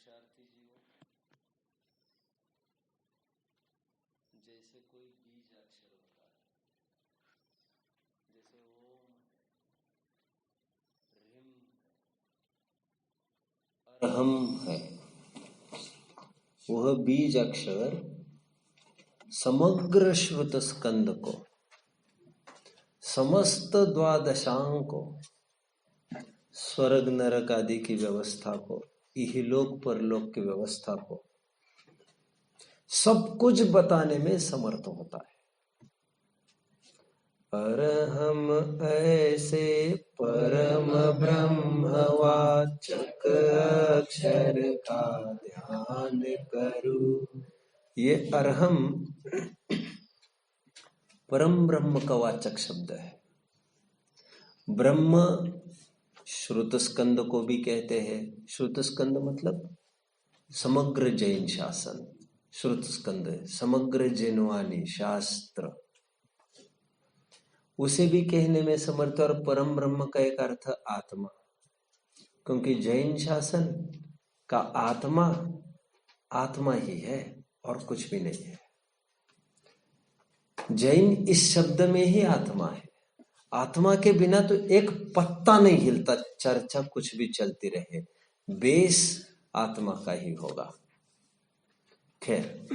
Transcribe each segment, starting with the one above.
मोक्षार्थी जीवों, जैसे कोई बीज अक्षर होता है, जैसे ओम है, ह्रीम है, अरहम है, वह बीज अक्षर समग्र श्रुत स्कंद को, समस्त द्वादशांग को, स्वर्ग नरक आदि की व्यवस्था को, इहलोक परलोक की व्यवस्था को, सब कुछ बताने में समर्थ होता है। अरहम ऐसे परम ब्रह्मवाचक अक्षर का ध्यान करूं। ये अरहम परम ब्रह्म का वाचक शब्द है। ब्रह्म श्रुत स्कंद को भी कहते हैं। श्रुत स्कंद मतलब समग्र जैन शासन, श्रुत स्कंद समग्र जैनवाणी शास्त्र, उसे भी कहने में समर्थ। और परम ब्रह्म का एक अर्थ आत्मा, क्योंकि जैन शासन का आत्मा आत्मा ही है और कुछ भी नहीं है। जैन इस शब्द में ही आत्मा है। आत्मा के बिना तो एक पत्ता नहीं हिलता, चर्चा कुछ भी चलती रहे, बेस आत्मा का ही होगा। खैर,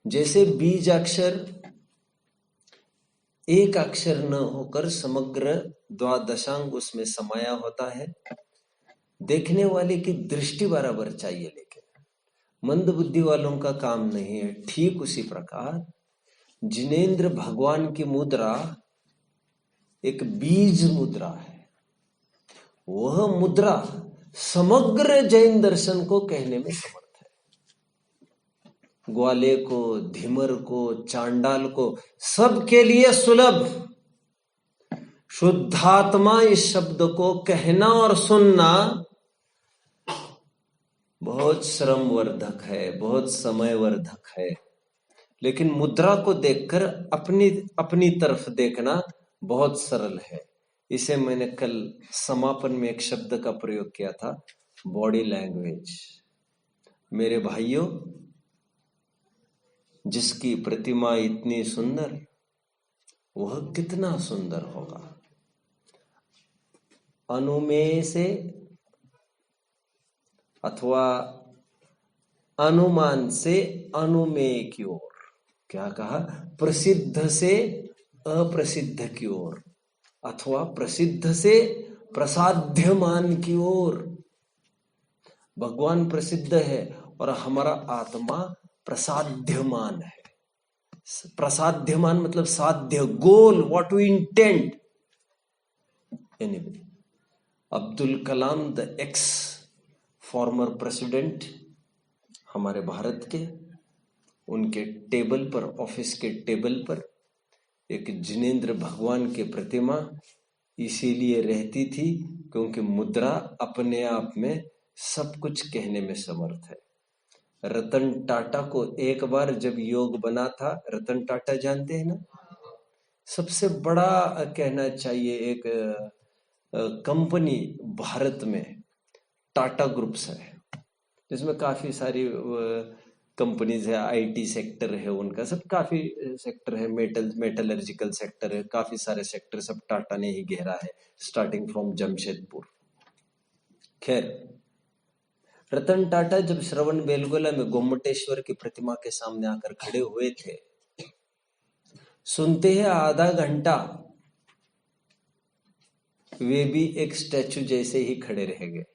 जैसे बीज अक्षर एक अक्षर न होकर समग्र द्वादशांग उसमें समाया होता है, देखने वाले की दृष्टि बराबर चाहिए, लेकिन मंद बुद्धि वालों का काम नहीं है। ठीक उसी प्रकार जिनेंद्र भगवान की मुद्रा एक बीज मुद्रा है। वह मुद्रा समग्र जैन दर्शन को कहने में समर्थ है। ग्वाले को, धीमर को, चांडाल को, सबके लिए सुलभ। शुद्धात्मा इस शब्द को कहना और सुनना बहुत श्रमवर्धक है, बहुत समयवर्धक है, लेकिन मुद्रा को देखकर अपनी तरफ देखना बहुत सरल है। इसे मैंने कल समापन में एक शब्द का प्रयोग किया था, बॉडी लैंग्वेज। मेरे भाइयों, जिसकी प्रतिमा इतनी सुंदर, वह कितना सुंदर होगा। अनुमेय से अथवा अनुमान से अनुमेय की ओर, क्या कहा, प्रसिद्ध से अप्रसिद्ध की ओर, अथवा प्रसिद्ध से प्रसाध्यमान की ओर। भगवान प्रसिद्ध है और हमारा आत्मा प्रसाध्यमान है। प्रसाध्यमान मतलब साध्य, goal, what we intend. Anyway, Abdul Kalam the ex former president हमारे भारत के, उनके टेबल पर, ऑफिस के टेबल पर एक जिनेंद्र भगवान की प्रतिमा इसीलिए रहती थी क्योंकि मुद्रा अपने आप में सब कुछ कहने में समर्थ है। रतन टाटा को एक बार जब योग बना था, रतन टाटा जानते हैं ना, सबसे बड़ा कहना चाहिए एक कंपनी भारत में टाटा ग्रुप्स है, जिसमें काफी सारी कंपनीज है, आईटी सेक्टर है उनका, सब काफी सेक्टर है, मेटलर्जिकल सेक्टर है, काफी सारे सेक्टर सब टाटा ने ही घेरा है, स्टार्टिंग फ्रॉम जमशेदपुर। खैर, रतन टाटा जब श्रवण बेलगोला में गोमटेश्वर की प्रतिमा के सामने आकर खड़े हुए थे, सुनते हैं आधा घंटा वे भी एक स्टैचू जैसे ही खड़े रह गए।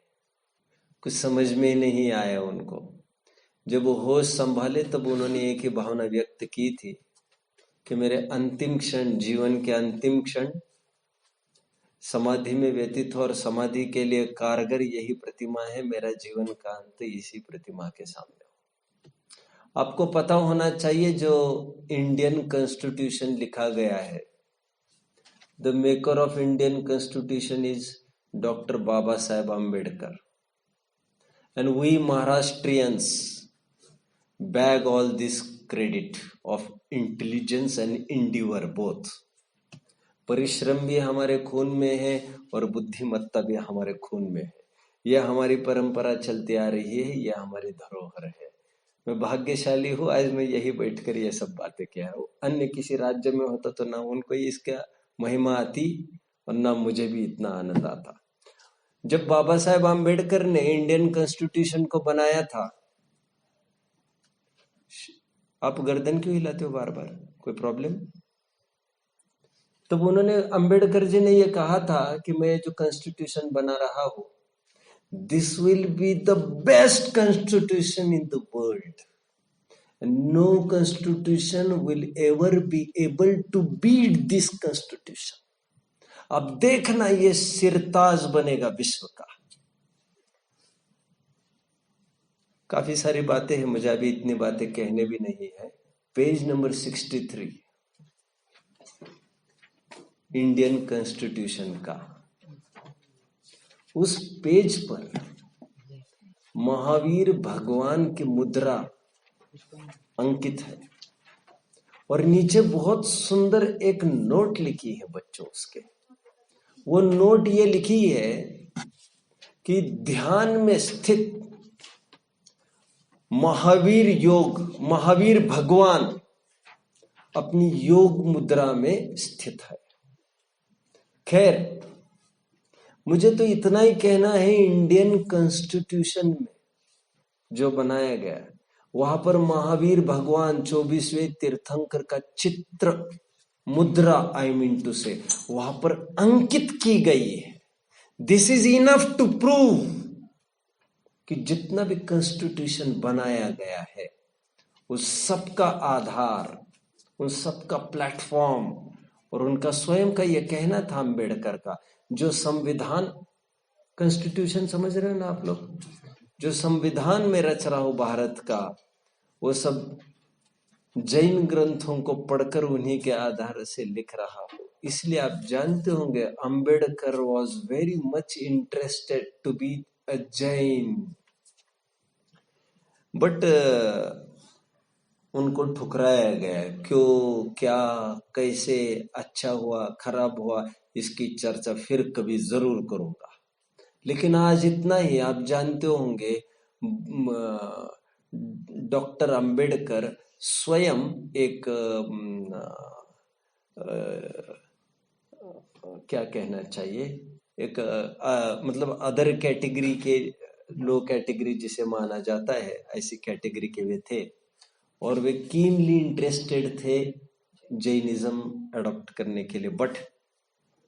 कुछ समझ में नहीं आया उनको। जब वो होश संभाले तब उन्होंने एक ही भावना व्यक्त की थी कि मेरे अंतिम क्षण, जीवन के अंतिम क्षण समाधि में व्यतीत हो और समाधि के लिए कारगर यही प्रतिमा है। मेरा जीवन का अंत इसी प्रतिमा के सामने हो। आपको पता होना चाहिए जो इंडियन कॉन्स्टिट्यूशन लिखा गया है, the maker of Indian constitution is doctor Baba Saheb Ambedkar, and we Maharashtrians bag all this credit of intelligence and endeavor both। परिश्रम भी हमारे खून में है और बुद्धिमत्ता भी हमारे खून में है। यह हमारी परंपरा चलती आ रही है, यह हमारी धरोहर है। मैं भाग्यशाली हूँ, आज मैं यही बैठकर ये सब बातें कह रहा हूँ। अन्य किसी राज्य में होता तो ना उनको इसका महिमा आती और ना मुझे भी इतना आनंद आता। जब बाबा साहेब आम्बेडकर ने इंडियन कॉन्स्टिट्यूशन को बनाया था, आप गर्दन क्यों हिलाते हो बार बार, कोई प्रॉब्लम? तब उन्होंने, अंबेडकर जी ने यह कहा था कि मैं जो कॉन्स्टिट्यूशन बना रहा हूं, this will be the best constitution in the world, no constitution will ever be able to beat this constitution. अब देखना ये सिरताज बनेगा विश्व का। काफी सारी बातें हैं, मुझे अभी इतनी बातें कहने भी नहीं है। पेज नंबर 63 इंडियन कॉन्स्टिट्यूशन का, उस पेज पर महावीर भगवान की मुद्रा अंकित है और नीचे बहुत सुंदर एक नोट लिखी है बच्चों। उसके वो नोट ये लिखी है कि ध्यान में स्थित महावीर योग, महावीर भगवान अपनी योग मुद्रा में स्थित है। खैर, मुझे तो इतना ही कहना है, इंडियन कॉन्स्टिट्यूशन में जो बनाया गया वहां पर महावीर भगवान 24वें तीर्थंकर का चित्र, मुद्रा आई मीन टू से, वहां पर अंकित की गई है। This is enough to prove कि जितना भी कॉन्स्टिट्यूशन बनाया गया है उस सबका आधार, उन सबका प्लेटफॉर्म और उनका स्वयं का यह कहना था अंबेडकर का, जो संविधान, कॉन्स्टिट्यूशन समझ रहे हो ना आप लोग, जो संविधान में रच रहा हो भारत का, वो सब जैन ग्रंथों को पढ़कर उन्हीं के आधार से लिख रहा हो। इसलिए आप जानते होंगे Ambedkar was very much interested to be a Jain, but उनको ठुकराया गया। क्यों, क्या, कैसे, अच्छा हुआ, खराब हुआ, इसकी चर्चा फिर कभी जरूर करूंगा। लेकिन आज इतना ही आप जानते होंगे, डॉक्टर अंबेडकर स्वयं एक क्या कहना चाहिए, एक मतलब अदर कैटेगरी के, लो कैटेगरी जिसे माना जाता है, ऐसी कैटेगरी के वे थे और वे कीनली इंटरेस्टेड थे जैनिज्म अडॉप्ट करने के लिए, बट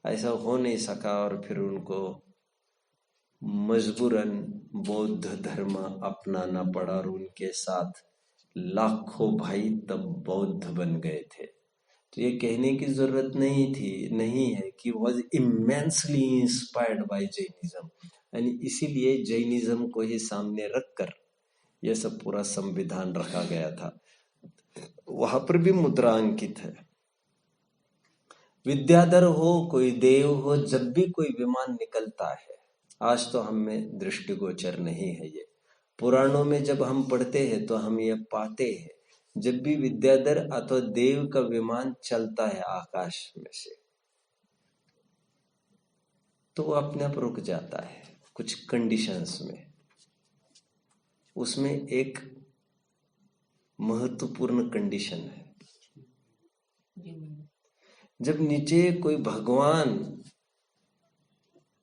ऐसा हो नहीं सका और फिर उनको मजबूरन बौद्ध धर्म अपनाना पड़ा और उनके साथ लाखों भाई तब बौद्ध बन गए थे। तो ये कहने की जरूरत नहीं है कि was immensely inspired by Jainism, यानी इसीलिए जैनिज्म को ही सामने रखकर यह सब पूरा संविधान रखा गया था। वहां पर भी मुद्रा अंकित है। विद्याधर हो, कोई देव हो, जब भी कोई विमान निकलता है, आज तो हम में दृष्टिगोचर नहीं है ये, पुराणों में जब हम पढ़ते हैं तो हम ये पाते हैं, जब भी विद्याधर अथवा देव का विमान चलता है आकाश में से, तो वो अपने आप रुक जाता है कुछ कंडीशंस में। उसमें एक महत्वपूर्ण कंडीशन है, जब नीचे कोई भगवान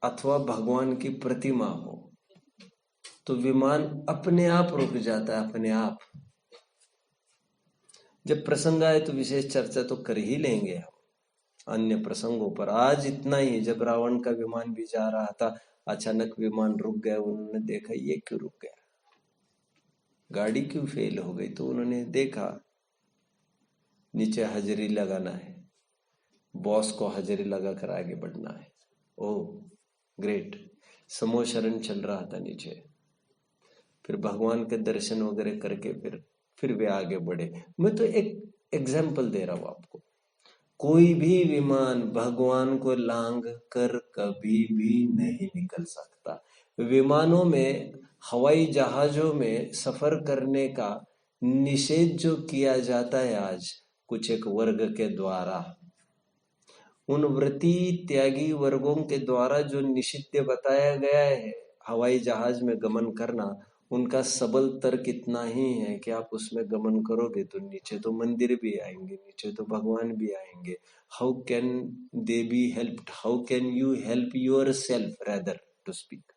अथवा भगवान की प्रतिमा हो तो विमान अपने आप रुक जाता है, अपने आप। जब प्रसंग आए तो विशेष चर्चा तो कर ही लेंगे हम अन्य प्रसंगों पर। आज इतना ही, जब रावण का विमान भी जा रहा था, अचानक विमान रुक गया, उन्होंने देखा ये क्यों रुक गया, गाड़ी क्यों फेल हो गई, तो उन्होंने देखा नीचे हाजिरी लगाना है, बॉस को हाजिरी लगाकर आगे बढ़ना है। ओह ग्रेट, समूह शरण चल रहा था नीचे, फिर भगवान के दर्शन वगैरह करके फिर वे आगे बढ़े। मैं तो एक एग्जाम्पल दे रहा हूं आपको, कोई भी विमान भगवान को लांग कर कभी भी नहीं निकल सकता। विमानों में, हवाई जहाजों में सफर करने का निषेध जो किया जाता है आज कुछ एक वर्ग के द्वारा, उन व्रती त्यागी वर्गों के द्वारा जो निषिद्ध बताया गया है, हवाई जहाज में गमन करना, उनका सबल तर्क इतना ही है कि आप उसमें गमन करोगे तो नीचे तो मंदिर भी आएंगे, नीचे तो भगवान भी आएंगे। How can they be helped, how can you help yourself rather to speak,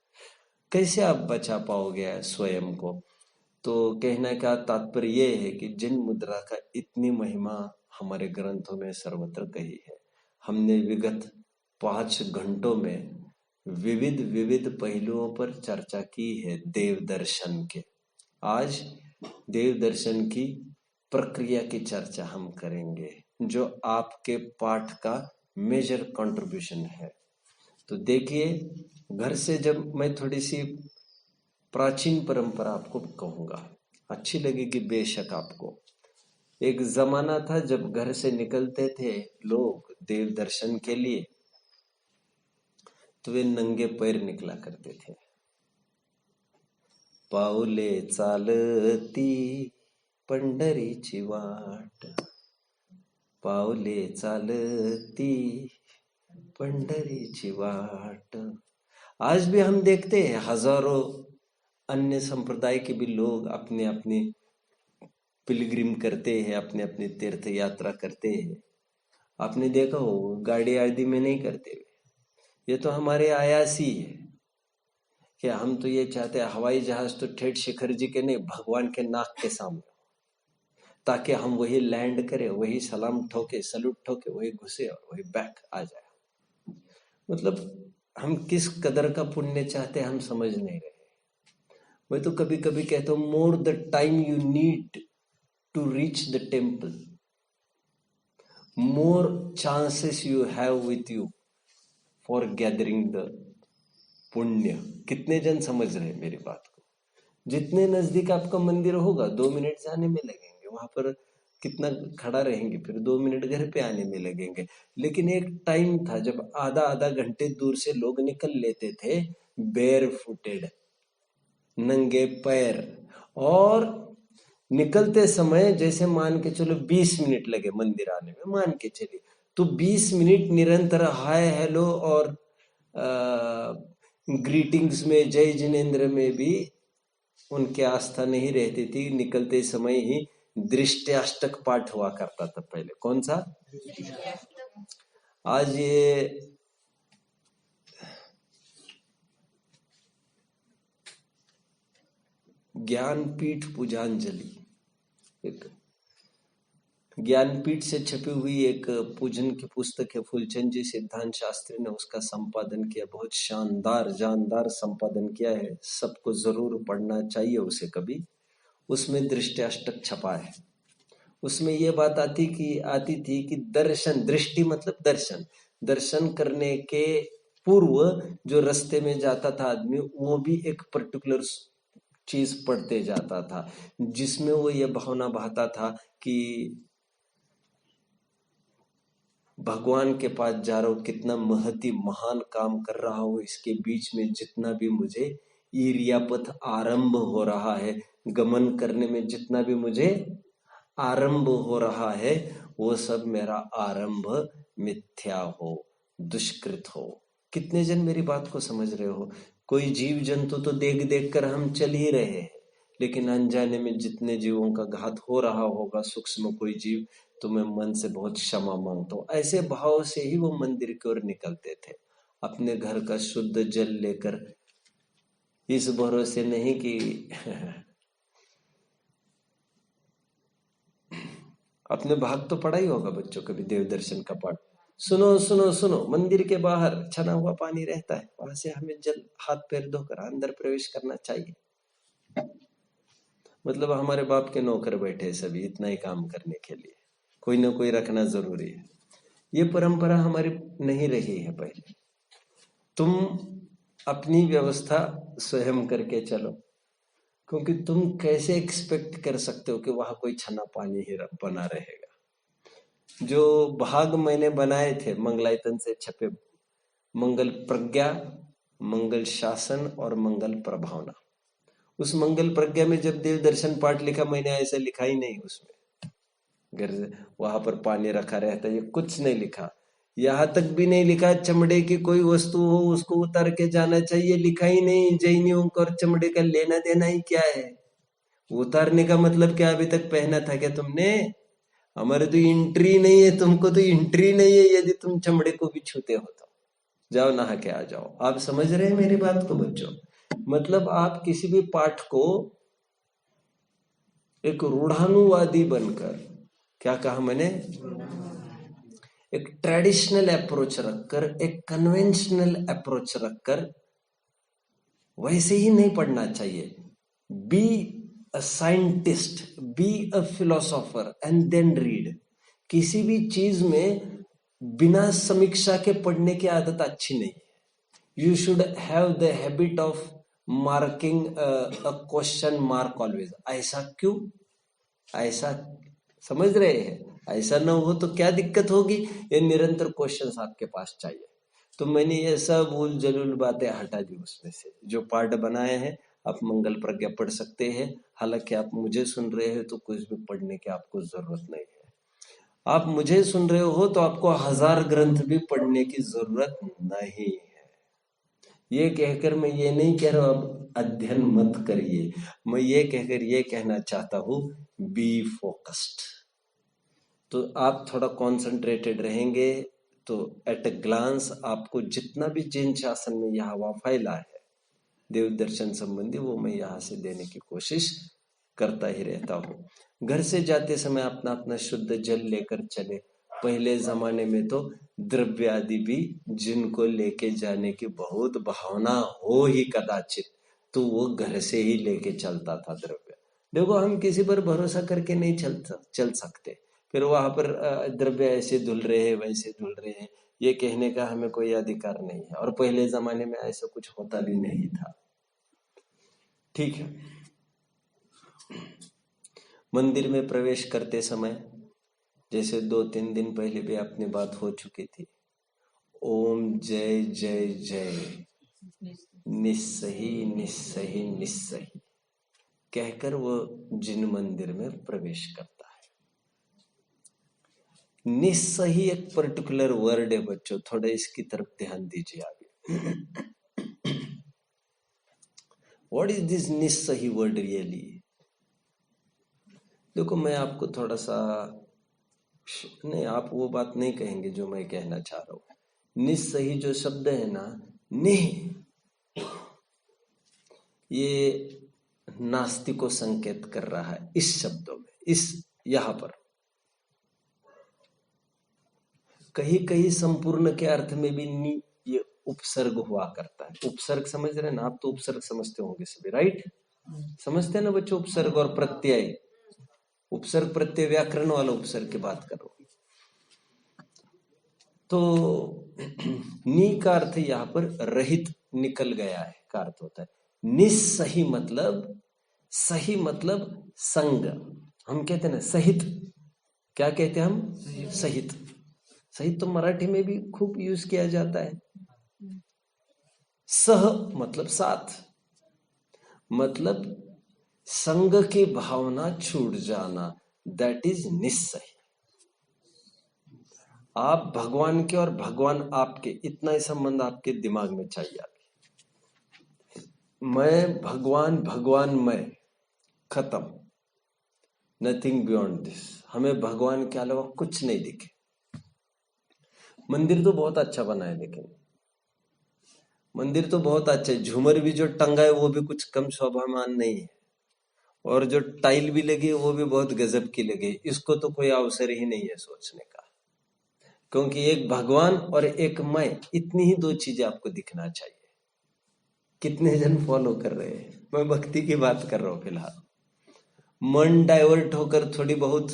कैसे आप बचा पाओगे स्वयं को। तो कहने का तात्पर्य ये है कि जिन मुद्रा का इतनी महिमा हमारे ग्रंथों में सर्वत्र कही है, हमने विगत 5 घंटों में विविध विविध पहलुओं पर चर्चा की है देव दर्शन के। आज देव दर्शन की प्रक्रिया की चर्चा हम करेंगे, जो आपके पाठ का मेजर कंट्रीब्यूशन है। तो देखिए, घर से जब मैं थोड़ी सी प्राचीन परंपरा आपको कहूंगा, अच्छी लगेगी बेशक आपको। एक जमाना था जब घर से निकलते थे लोग देव दर्शन के लिए, तो वे नंगे पैर निकला करते थे। पाऊले चालती पंढरीची वाट, पाऊले चालती पंढरीची वाट। आज भी हम देखते हैं हजारों अन्य संप्रदाय के भी लोग अपने अपने पिलग्रिम करते हैं, अपने अपने तीर्थ यात्रा करते हैं। आपने देखा हो, गाड़ी आदि में नहीं करते। ये तो हमारे आयासी है कि हम तो ये चाहते हैं हवाई जहाज तो ठेठ शिखर जी के नहीं, भगवान के नाक के सामने, ताकि हम वही लैंड करें, वही सलाम ठोके, सलूट ठोके, वही घुसे और वही बैक आ जाए। मतलब हम किस कदर का पुण्य चाहते हैं हम समझ नहीं रहे। मैं तो कभी कभी कहता हूं, more the time you need to reach the temple, more chances you have with you for gathering the punya. कितने जन समझ रहे हैं मेरी बात को? जितने नजदीक आपका मंदिर होगा 2 मिनट जाने में लगेंगे, वहां पर कितना खड़ा रहेंगे, फिर 2 मिनट घर पे आने में लगेंगे। लेकिन एक टाइम था जब आधा आधा घंटे दूर से लोग निकल लेते थे बेयर फुटेड, नंगे पैर, और निकलते समय जैसे मान के चलो 20 मिनट लगे मंदिर आने में, मान के चलिए, तो 20 मिनट निरंतर हाय हेलो और ग्रीटिंग्स में, जय जिनेन्द्र में भी उनकी आस्था नहीं रहती थी। निकलते समय ही दृष्टाष्टक पाठ हुआ करता था पहले। कौन सा? आज ये ज्ञानपीठ पूजांजलि, एक ज्ञानपीठ से छपी हुई एक पूजन की पुस्तक है, फूलचंद जी सिद्धांत शास्त्री ने उसका संपादन किया, बहुत शानदार जानदार संपादन किया है, सबको जरूर पढ़ना चाहिए उसे कभी। उसमें दृष्टाष्टक छपा है। उसमें ये बात आती थी कि दर्शन, दृष्टि मतलब दर्शन, दर्शन करने के पूर्व जो रास्ते में जाता था आदमी, वो भी एक पर्टिकुलर चीज पढ़ते जाता था, जिसमें वो ये भावना बहाता था कि भगवान के पास जा रहा हूं, कितना महती महान काम कर रहा हूं, इसके बीच में जितना भी मुझे ईर्यापथ आरंभ हो रहा है, गमन करने में जितना भी मुझे आरंभ हो रहा है, वो सब मेरा आरंभ मिथ्या हो, दुष्कृत हो। कितने जन मेरी बात को समझ रहे हो? कोई जीव जंतु तो देख देख कर हम चल ही रहे हैं, लेकिन अनजाने में जितने जीवों का घात हो रहा होगा, सूक्ष्म कोई जीव, तो मैं मन से बहुत क्षमा मांगता हूँ। ऐसे भाव से ही वो मंदिर की ओर निकलते थे, अपने घर का शुद्ध जल लेकर, इस भरोसे नहीं कि अपने भाग तो पढ़ा ही होगा बच्चों, कभी देव दर्शन का पाठ। सुनो सुनो सुनो, मंदिर के बाहर छना हुआ पानी रहता है, वहां से हमें जल हाथ पैर धोकर अंदर प्रवेश करना चाहिए। मतलब हमारे बाप के नौकर बैठे सभी इतना ही काम करने के लिए, कोई ना कोई रखना जरूरी है। ये परंपरा हमारी नहीं रही है पहले। तुम अपनी व्यवस्था स्वयं करके चलो, क्योंकि तुम कैसे एक्सपेक्ट कर सकते हो कि वहां कोई छना पानी ही बना रहेगा। जो भाग मैंने बनाए थे मंगलायतन से छपे, मंगल प्रज्ञा, मंगल शासन और मंगल प्रभावना, उस मंगल प्रज्ञा में जब देव दर्शन पाठ लिखा, मैंने ऐसे लिखा ही नहीं उसमें घर वहां पर पानी रखा रहता, ये कुछ नहीं लिखा। यहां तक भी नहीं लिखा चमड़े की कोई वस्तु हो उसको उतार के जाना चाहिए, लिखा ही नहीं। जैनियों को और चमड़े का लेना देना ही क्या है? उतारने का मतलब क्या? अभी तक पहना था क्या तुमने? हमारे तो एंट्री नहीं है, तुमको तो एंट्री नहीं है यदि तुम चमड़े को भी छूते हो तो। जाओ नहा के आ जाओ। आप समझ रहे हैं मेरी बात को बच्चों? मतलब आप किसी भी पाठ को एक रूढ़ानुवादी बनकर, क्या कहा मैंने, एक ट्रेडिशनल अप्रोच रखकर, एक कन्वेंशनल अप्रोच रखकर वैसे ही नहीं पढ़ना चाहिए। Be a scientist, be a philosopher and then read. किसी भी चीज में बिना समीक्षा के पढ़ने की आदत अच्छी नहीं है। You should have the habit of marking a question mark always. ऐसा क्यों? ऐसा समझ रहे हैं? ऐसा ना हो तो क्या दिक्कत होगी? ये निरंतर क्वेश्चंस आपके पास चाहिए। तो मैंने ये सब उल जलूल बातें हटा दी उसमें से। जो पार्ट बनाए हैं आप मंगल प्रज्ञा पढ़ सकते हैं। हालांकि आप मुझे सुन रहे हो तो कुछ भी पढ़ने की आपको जरूरत नहीं है। आप मुझे सुन रहे हो तो आपको 1000 ग्रंथ भी पढ़ने की जरूरत नहीं है। ये कहकर मैं ये नहीं कह रहा हूं अब अध्ययन मत करिए। मैं ये कहकर ये कहना चाहता हूं बी फोकस्ड। तो आप थोड़ा कॉन्सेंट्रेटेड रहेंगे तो एट अ ग्लांस आपको जितना भी जिन शासन में यह हवा फैला है देव दर्शन संबंधी, वो मैं यहाँ से देने की कोशिश करता ही रहता हूँ। घर से जाते समय अपना अपना शुद्ध जल लेकर चले। पहले जमाने में तो द्रव्य आदि भी जिनको लेके जाने की बहुत भावना हो ही कदाचित, तो वो घर से ही लेके चलता था द्रव्य। देखो हम किसी पर भरोसा करके नहीं चल सकते। फिर वहां पर द्रव्य ऐसे धुल रहे हैं वैसे धुल रहे हैं, ये कहने का हमें कोई अधिकार नहीं है। और पहले जमाने में ऐसा कुछ होता भी नहीं था। ठीक है। मंदिर में प्रवेश करते समय जैसे 2-3 दिन पहले भी अपनी बात हो चुकी थी, ओम जय जय जय निस्सही निस्सही निस्सही कहकर वो जिन मंदिर में प्रवेश करता है। निस्सही एक पर्टिकुलर वर्ड है बच्चों, थोड़ा इसकी तरफ ध्यान दीजिए आगे। व्हाट इज दिस निस्सही वर्ड रियली? देखो मैं आपको थोड़ा सा, नहीं आप वो बात नहीं कहेंगे जो मैं कहना चाह रहा हूं। निस्सही जो शब्द है ना, निह, ये नास्ति को संकेत कर रहा है इस शब्दों में। इस यहां पर कहीं कहीं संपूर्ण के अर्थ में भी नि ये उपसर्ग हुआ करता है। उपसर्ग समझ रहे हैं ना आप? तो उपसर्ग समझते होंगे सभी, राइट? समझते हैं ना बच्चों उपसर्ग और प्रत्यय? उपसर्ग प्रत्यय व्याकरण वाला उपसर्ग की बात करो। तो नि का अर्थ यहां पर रहित, निकल गया है का अर्थ होता है। निस्सही मतलब, सही मतलब संग। हम कहते हैं ना सहित, क्या कहते हैं हम? सहित। सहित तो मराठी में भी खूब यूज किया जाता है। सह मतलब साथ, मतलब संग की भावना छूट जाना, दैट इज निस्सही। आप भगवान के और भगवान आपके, इतना ही संबंध आपके दिमाग में चाहिए। मैं भगवान, भगवान मैं, खत्म, नथिंग बियॉन्ड दिस। हमें भगवान के अलावा कुछ नहीं दिखे। मंदिर तो बहुत अच्छा बना है, लेकिन मंदिर तो बहुत अच्छा है। झूमर भी जो टंगा है वो भी कुछ कम शोभामान नहीं है, और जो टाइल भी लगी है वो भी बहुत गजब की लगी। इसको तो कोई अवसर ही नहीं है सोचने का, क्योंकि एक भगवान और एक मैं, इतनी ही दो चीजें आपको दिखना चाहिए। कितने जन फॉलो कर रहे हैं? मैं भक्ति की बात कर रहा हूं फिलहाल। मन डाइवर्ट होकर थोड़ी बहुत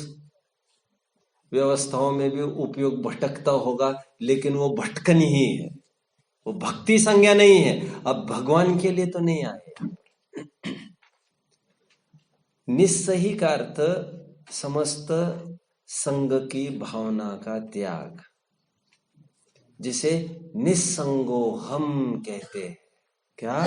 व्यवस्थाओं में भी उपयोग भटकता होगा, लेकिन वो भटकन ही है, वो भक्ति संज्ञा नहीं है। अब भगवान के लिए तो नहीं आए। निस्सही का अर्थ समस्त संग की भावना का त्याग, जिसे निस्संगो हम कहते हैं। क्या?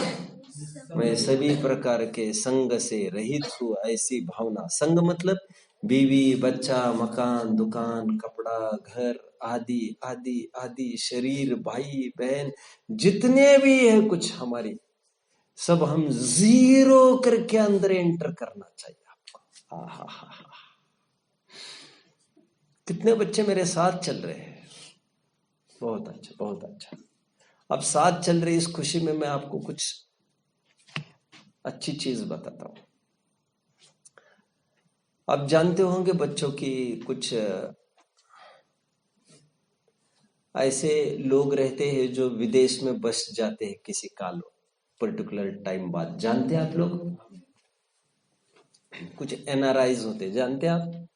मैं सभी प्रकार के संग से रहित हूं, ऐसी भावना। संग मतलब बीवी बच्चा मकान दुकान कपड़ा घर आदि आदि आदि शरीर भाई बहन जितने भी है कुछ हमारी सब हम जीरो करके अंदर एंटर करना चाहिए आपको। हा हा हा। कितने बच्चे मेरे साथ चल रहे हैं? बहुत अच्छा बहुत अच्छा। अब साथ चल रही इस खुशी में मैं आपको कुछ अच्छी चीज बताता हूं। आप जानते होंगे बच्चों की कुछ ऐसे लोग रहते हैं जो विदेश में बस जाते हैं किसी काल पर्टिकुलर टाइम बाद। जानते हैं आप लोग? कुछ एनआरआईज होते हैं, जानते हैं आप?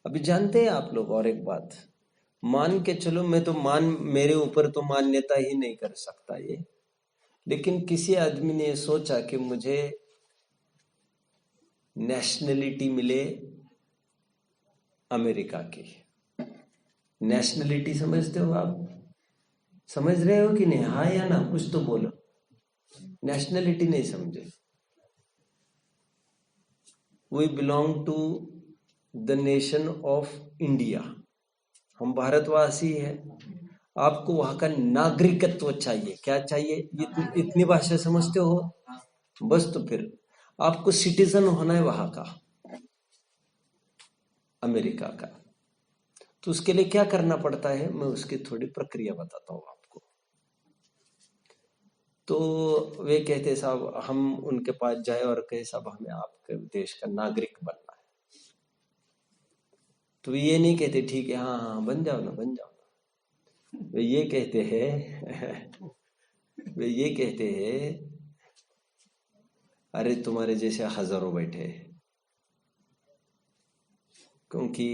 अभी जानते हैं आप लोग? और एक बात मान के चलो, मैं तो मेरे ऊपर तो मान्यता ही नहीं कर सकता ये, लेकिन किसी आदमी ने सोचा कि मुझे नेशनलिटी मिले अमेरिका की। नेशनलिटी समझते हो आप? समझ रहे हो कि नहीं? हाँ या ना, कुछ तो बोलो। नेशनलिटी नहीं समझे? We belong to the nation of India, हम भारतवासी हैं। आपको वहां का नागरिकत्व चाहिए। क्या चाहिए? इतनी भाषा समझते हो? बस तो फिर आपको सिटीजन होना है वहां का, अमेरिका का। तो उसके लिए क्या करना पड़ता है, मैं उसकी थोड़ी प्रक्रिया बताता हूं आपको। तो वे कहते साहब हम उनके पास जाए और कहे साहब हमें आपके देश का नागरिक बनना है। तो ये नहीं कहते ठीक है हाँ हाँ बन जाओ ना बन जाओ ना। वे ये कहते हैं वे ये कहते हैं अरे तुम्हारे जैसे हजारों बैठे हैं, क्योंकि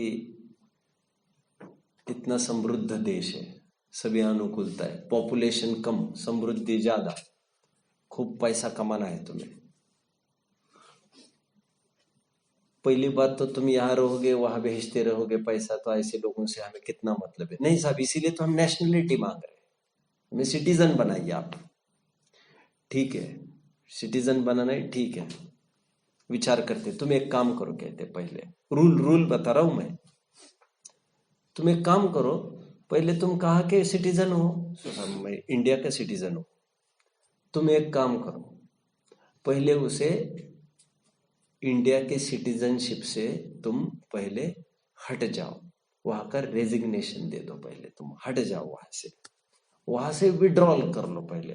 इतना समृद्ध देश है, सभी अनुकूलता है, पॉपुलेशन कम समृद्धि ज्यादा, खूब पैसा कमाना है तुम्हें। पहली बात तो तुम यहाँ रहोगे वहां भेजते रहोगे पैसा, तो ऐसे लोगों से हमें कितना मतलब है? नहीं साहब, इसीलिए तो हम नेशनलिटी मांग रहे हैं, हमें सिटीजन बनाइए आप। ठीक है, सिटीजन बनाना है, ठीक है, विचार करते। तुम एक काम करो, कहते पहले रूल बता रहा हूं मैं। तुम एक काम करो, पहले तुम कहाँ के सिटीजन हो? मैं इंडिया का सिटीजन हूं। तुम एक काम करो, पहले उसे इंडिया के सिटीजनशिप से तुम पहले हट जाओ, वहां का रेजिग्नेशन दे दो, पहले तुम हट जाओ वहां से विड्रॉल कर लो पहले।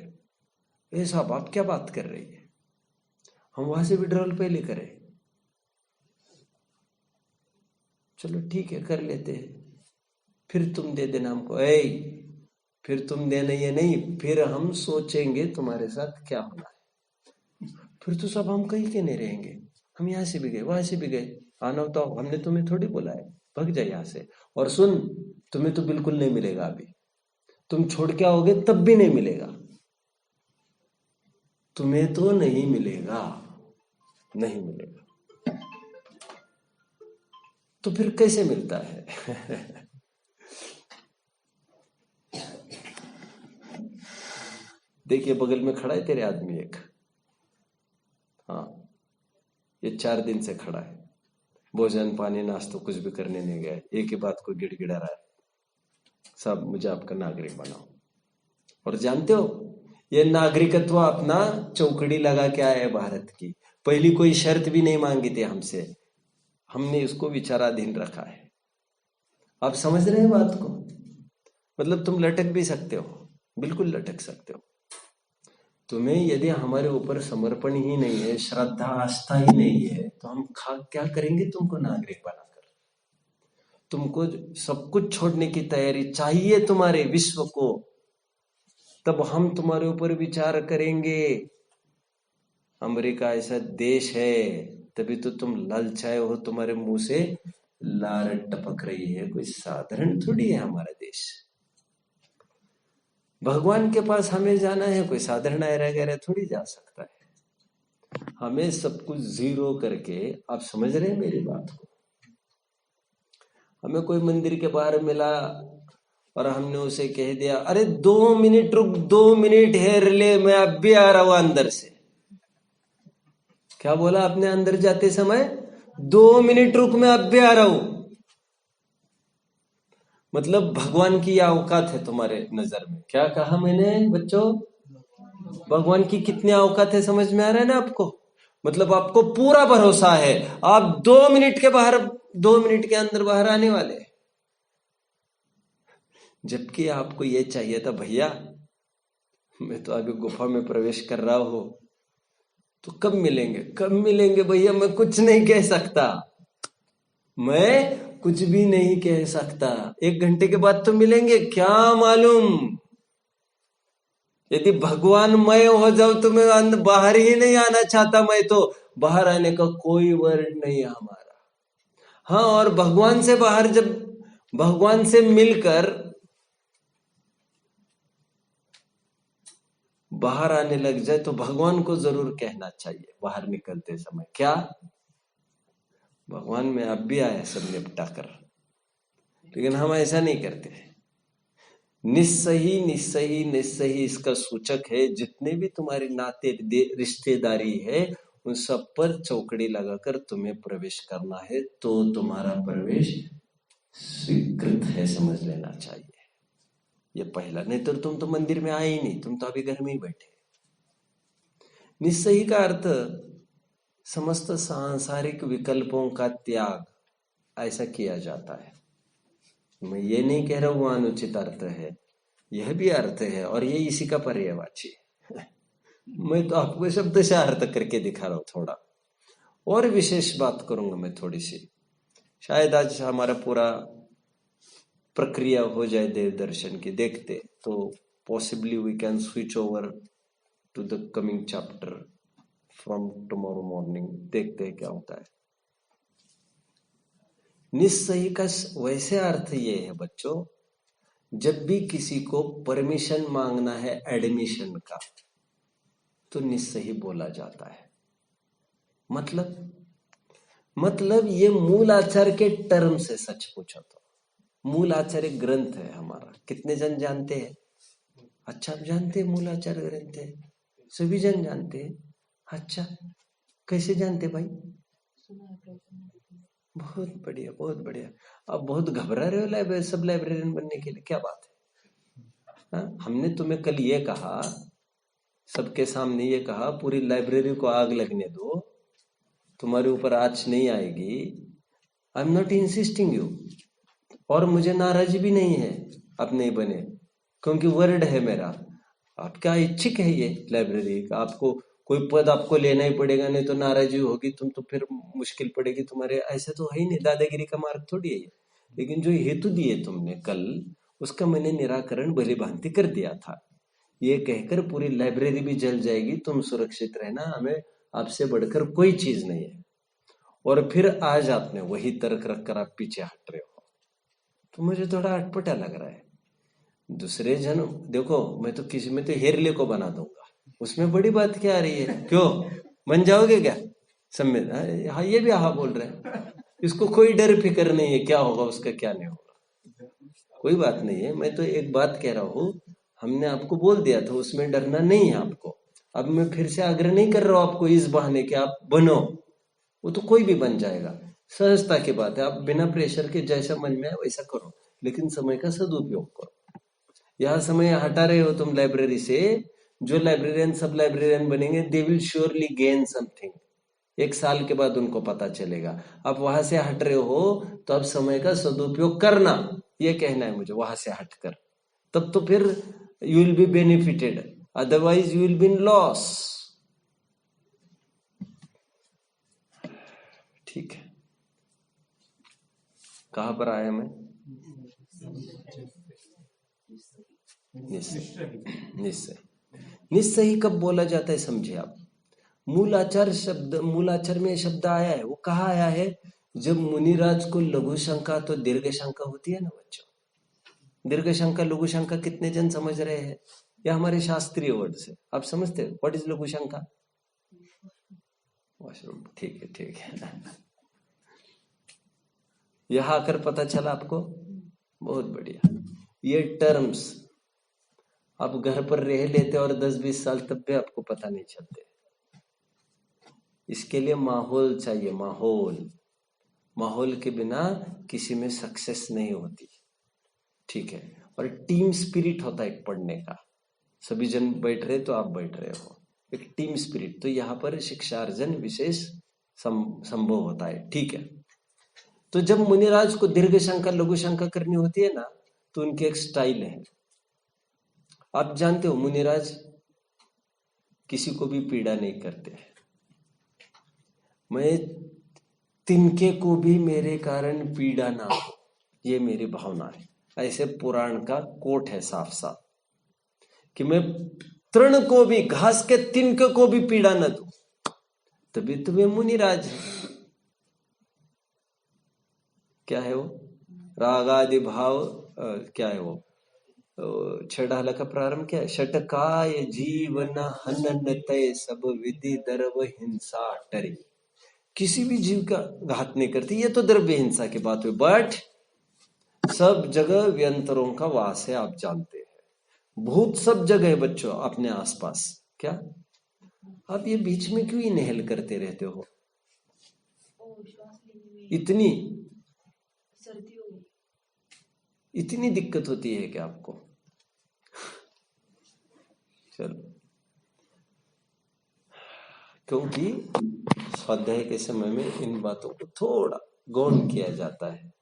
ये साहब आप क्या बात कर रही है, हम वहां से विड्रॉल पहले करें? चलो ठीक है कर लेते हैं, फिर तुम दे देना हमको। फिर तुम देना ये नहीं, फिर हम सोचेंगे तुम्हारे साथ क्या होना है। फिर तो सब हम कहीं के नहीं रहेंगे, हम यहाँ से भी गए वहां से भी गए, आना तो हमने तुम्हें थोड़ी बोला है, भग जाए यहाँ से। और सुन, तुम्हें तो बिल्कुल नहीं मिलेगा, अभी तुम छोड़ के आओगे तब भी नहीं मिलेगा, तुम्हें तो नहीं मिलेगा, नहीं मिलेगा। तो फिर कैसे मिलता है? देखिए बगल में खड़ा है तेरे आदमी एक, हाँ ये 4 दिन से खड़ा है, भोजन पानी नाश्ता कुछ भी करने नहीं गया, एक ही बात को गिड़गिड़ा रहा है, सब मुझे आपका नागरिक बनाओ। और जानते हो ये नागरिकत्व अपना चौकड़ी लगा के आया है भारत की, पहली कोई शर्त भी नहीं मांगी थी हमसे, हमने इसको विचाराधीन रखा है। आप समझ रहे हैं बात को? मतलब तुम लटक भी सकते हो, बिल्कुल लटक सकते हो। तुम्हें यदि हमारे ऊपर समर्पण ही नहीं है, श्रद्धा आस्था ही नहीं है, तो हम क्या करेंगे तुमको नागरिक बनाकर? तुमको सब कुछ छोड़ने की तैयारी चाहिए तुम्हारे विश्व को, तब हम तुम्हारे ऊपर विचार करेंगे। अमेरिका ऐसा देश है, तभी तो तुम ललचाए हो, तुम्हारे मुंह से लार टपक रही है, कोई साधारण थोड़ी है हमारा देश। भगवान के पास हमें जाना है, कोई साधारण ऐरा गैरा थोड़ी जा सकता है। हमें सब कुछ जीरो करके, आप समझ रहे हैं मेरी बात को? हमें कोई मंदिर के बाहर मिला और हमने उसे कह दिया अरे 2 मिनट रुक, 2 मिनट है रिले, मैं अब भी आ रहा हूं अंदर से। क्या बोला आपने अंदर जाते समय? 2 मिनट रुक, मैं अब भी आ रहा हूं। मतलब भगवान की क्या औकात है तुम्हारे नजर में? क्या कहा मैंने बच्चों? भगवान की कितनी औकात है, समझ में आ रहा है ना आपको? मतलब आपको पूरा भरोसा है, आप 2 मिनट के बाहर, 2 मिनट के अंदर बाहर आने वाले हैं। जबकि आपको यह चाहिए था, भैया मैं तो अभी गुफा में प्रवेश कर रहा हूं, तो कब मिलेंगे, कब मिलेंगे भैया? मैं कुछ नहीं कह सकता, मैं कुछ भी नहीं कह सकता। 1 घंटे के बाद तो मिलेंगे, क्या मालूम? यदि भगवान मैं हो जाऊं तो मैं बाहर ही नहीं आना चाहता, मैं तो बाहर आने का कोई वर्ड नहीं है हमारा। हाँ, और भगवान से बाहर, जब भगवान से मिलकर बाहर आने लग जाए तो भगवान को जरूर कहना चाहिए बाहर निकलते समय, क्या भगवान में अब भी आया सब निपटा कर। लेकिन हम ऐसा नहीं करते। निस्सही निस्सही निस्सही इसका सूचक है। जितने भी तुम्हारे नाते रिश्तेदारी है, उन सब पर चौकड़ी लगाकर तुम्हें प्रवेश करना है, तो तुम्हारा प्रवेश स्वीकृत है, समझ लेना चाहिए। ये पहला। नहीं तो तुम तो मंदिर में आए ही नहीं, तुम तो अभी घर में ही बैठे। निस्सही का अर्थ समस्त सांसारिक विकल्पों का त्याग, ऐसा किया जाता है। मैं ये नहीं कह रहा हूं अनुचित अर्थ है, यह भी अर्थ है, और ये इसी का पर्यायवाची है। मैं तो आपको शब्द से अर्थ करके दिखा रहा हूं। थोड़ा और विशेष बात करूंगा मैं थोड़ी सी, शायद आज हमारा पूरा प्रक्रिया हो जाए देव दर्शन की। देखते तो possibly we can switch over to the coming chapter from tomorrow morning. देखते हैं क्या होता है। निस्सही का वैसे अर्थ ये है बच्चों, जब भी किसी को परमिशन मांगना है एडमिशन का, तो निस्सही बोला जाता है। मतलब ये मूल आचार्य के टर्म से सच पूछा तो। मूल आचार्य ग्रंथ है हमारा, कितने जन जानते हैं? अच्छा, आप जानते हैं मूल आचार्य ग्रंथ है? सभी जन जानते हैं? अच्छा, कैसे जानते भाई? बहुत बढ़िया, बहुत बढ़िया। आप बहुत घबरा रहे हो लाइब्रेरी, सब लाइब्रेरियन बनने के लिए, क्या बात है? हमने तुम्हें कल ये कहा, सबके सामने ये कहा, पूरी लाइब्रेरी को आग लगने दो, तुम्हारे ऊपर आँच नहीं आएगी। आई एम नॉट इंसिस्टिंग यू, और मुझे नाराजी भी नहीं है आप नहीं बने, क्योंकि वर्ड है मेरा। आपका इच्छिक है ये लाइब्रेरी का, आपको कोई पद आपको लेना ही पड़ेगा, नहीं तो नाराजी होगी, तुम तो फिर मुश्किल पड़ेगी तुम्हारे। ऐसा तो है ही नहीं, दादागिरी का मार्ग थोड़ी है ये। लेकिन जो हेतु दिए तुमने कल, उसका मैंने निराकरण भली भांति कर दिया था। ये कहकर पूरी लाइब्रेरी भी जल जाएगी, तुम सुरक्षित रहना, हमें आपसे बढ़कर कोई चीज नहीं है। और फिर आज आपने वही तर्क रखकर आप पीछे हट रहे हो, तो मुझे थोड़ा अटपटा लग रहा है। दूसरे जन देखो, मैं तो किसी में तो हेरले को बना दूंगा, उसमें बड़ी बात क्या आ रही है? क्यों बन जाओगे क्या सम्मित? हाँ, ये भी हाँ बोल रहे हैं। इसको कोई डर फिक्र नहीं है क्या होगा उसका, क्या नहीं होगा, कोई बात नहीं है। मैं तो एक बात कह रहा हूं, हमने आपको बोल दिया था, उसमें डरना नहीं है आपको। अब मैं फिर से आग्रह नहीं कर रहा हूं आपको इस बहाने कि आप बनो, वो तो कोई भी बन जाएगा, सहजता की बात है। आप बिना प्रेशर के जैसा मन में है वैसा करो, लेकिन समय का सदुपयोग करो। यह समय हटा रहे हो तुम लाइब्रेरी से, जो लाइब्रेरियन सब लाइब्रेरियन बनेंगे, they will surely gain something. 1 साल के बाद उनको पता चलेगा। आप वहां से हट रहे हो तो अब समय का सदुपयोग करना, ये कहना है मुझे, वहां से हटकर। तब तो फिर you will be benefited, otherwise you will be in loss. ठीक है, कहां पर आया मैं? निश्चय। निस्सही कब बोला जाता है समझिए आप। मूलाचार में शब्द आया है, वो कहा आया है? जब मुनिराज को लघु शंका तो दीर्घ शंका होती है ना बच्चों। दीर्घ शंका लघु शंका कितने जन समझ रहे हैं? या हमारे शास्त्रीय वर्ड से आप समझते हो व्हाट इज लघु शंका? वॉशरूम, ठीक है, ठीक है। यहां आकर पता चला आपको, बहुत बढ़िया। ये टर्म्स आप घर पर रह लेते और 10-20 साल, तब भी आपको पता नहीं चलते। इसके लिए माहौल चाहिए, माहौल। माहौल के बिना किसी में सक्सेस नहीं होती, ठीक है। और टीम स्पिरिट होता है एक पढ़ने का, सभी जन बैठ रहे तो आप बैठ रहे हो, एक टीम स्पिरिट। तो यहाँ पर शिक्षार्जन विशेष संभव होता है, ठीक है। तो जब मुनिराज को दीर्घ शंका लघु शंका करनी होती है ना, तो उनकी एक स्टाइल है। आप जानते हो मुनिराज किसी को भी पीड़ा नहीं करते। मैं तिनके को भी मेरे कारण पीड़ा ना हो, ये मेरी भावना है। ऐसे पुराण का कोट है साफ साफ कि मैं तृण को भी, घास के तिनके को भी पीड़ा न दूं, तभी तो वे मुनिराज है। क्या है वो? रागादि भाव, क्या है वो? छठाला का प्रारंभ क्या है? षटकाय जीवन हनन तय सब विधि दर्व हिंसा टरी। किसी भी जीव का घात नहीं करती, ये तो द्रव्य हिंसा की बात हुई, बट सब जगह व्यंतरों का वास है, आप जानते हैं। भूत सब जगह है बच्चों अपने आसपास। क्या आप ये बीच में क्यों इनहेल करते रहते हो? इतनी दिक्कत होती है क्या आपको? चलो, क्योंकि स्वाध्याय के समय में इन बातों को थोड़ा गौण किया जाता है।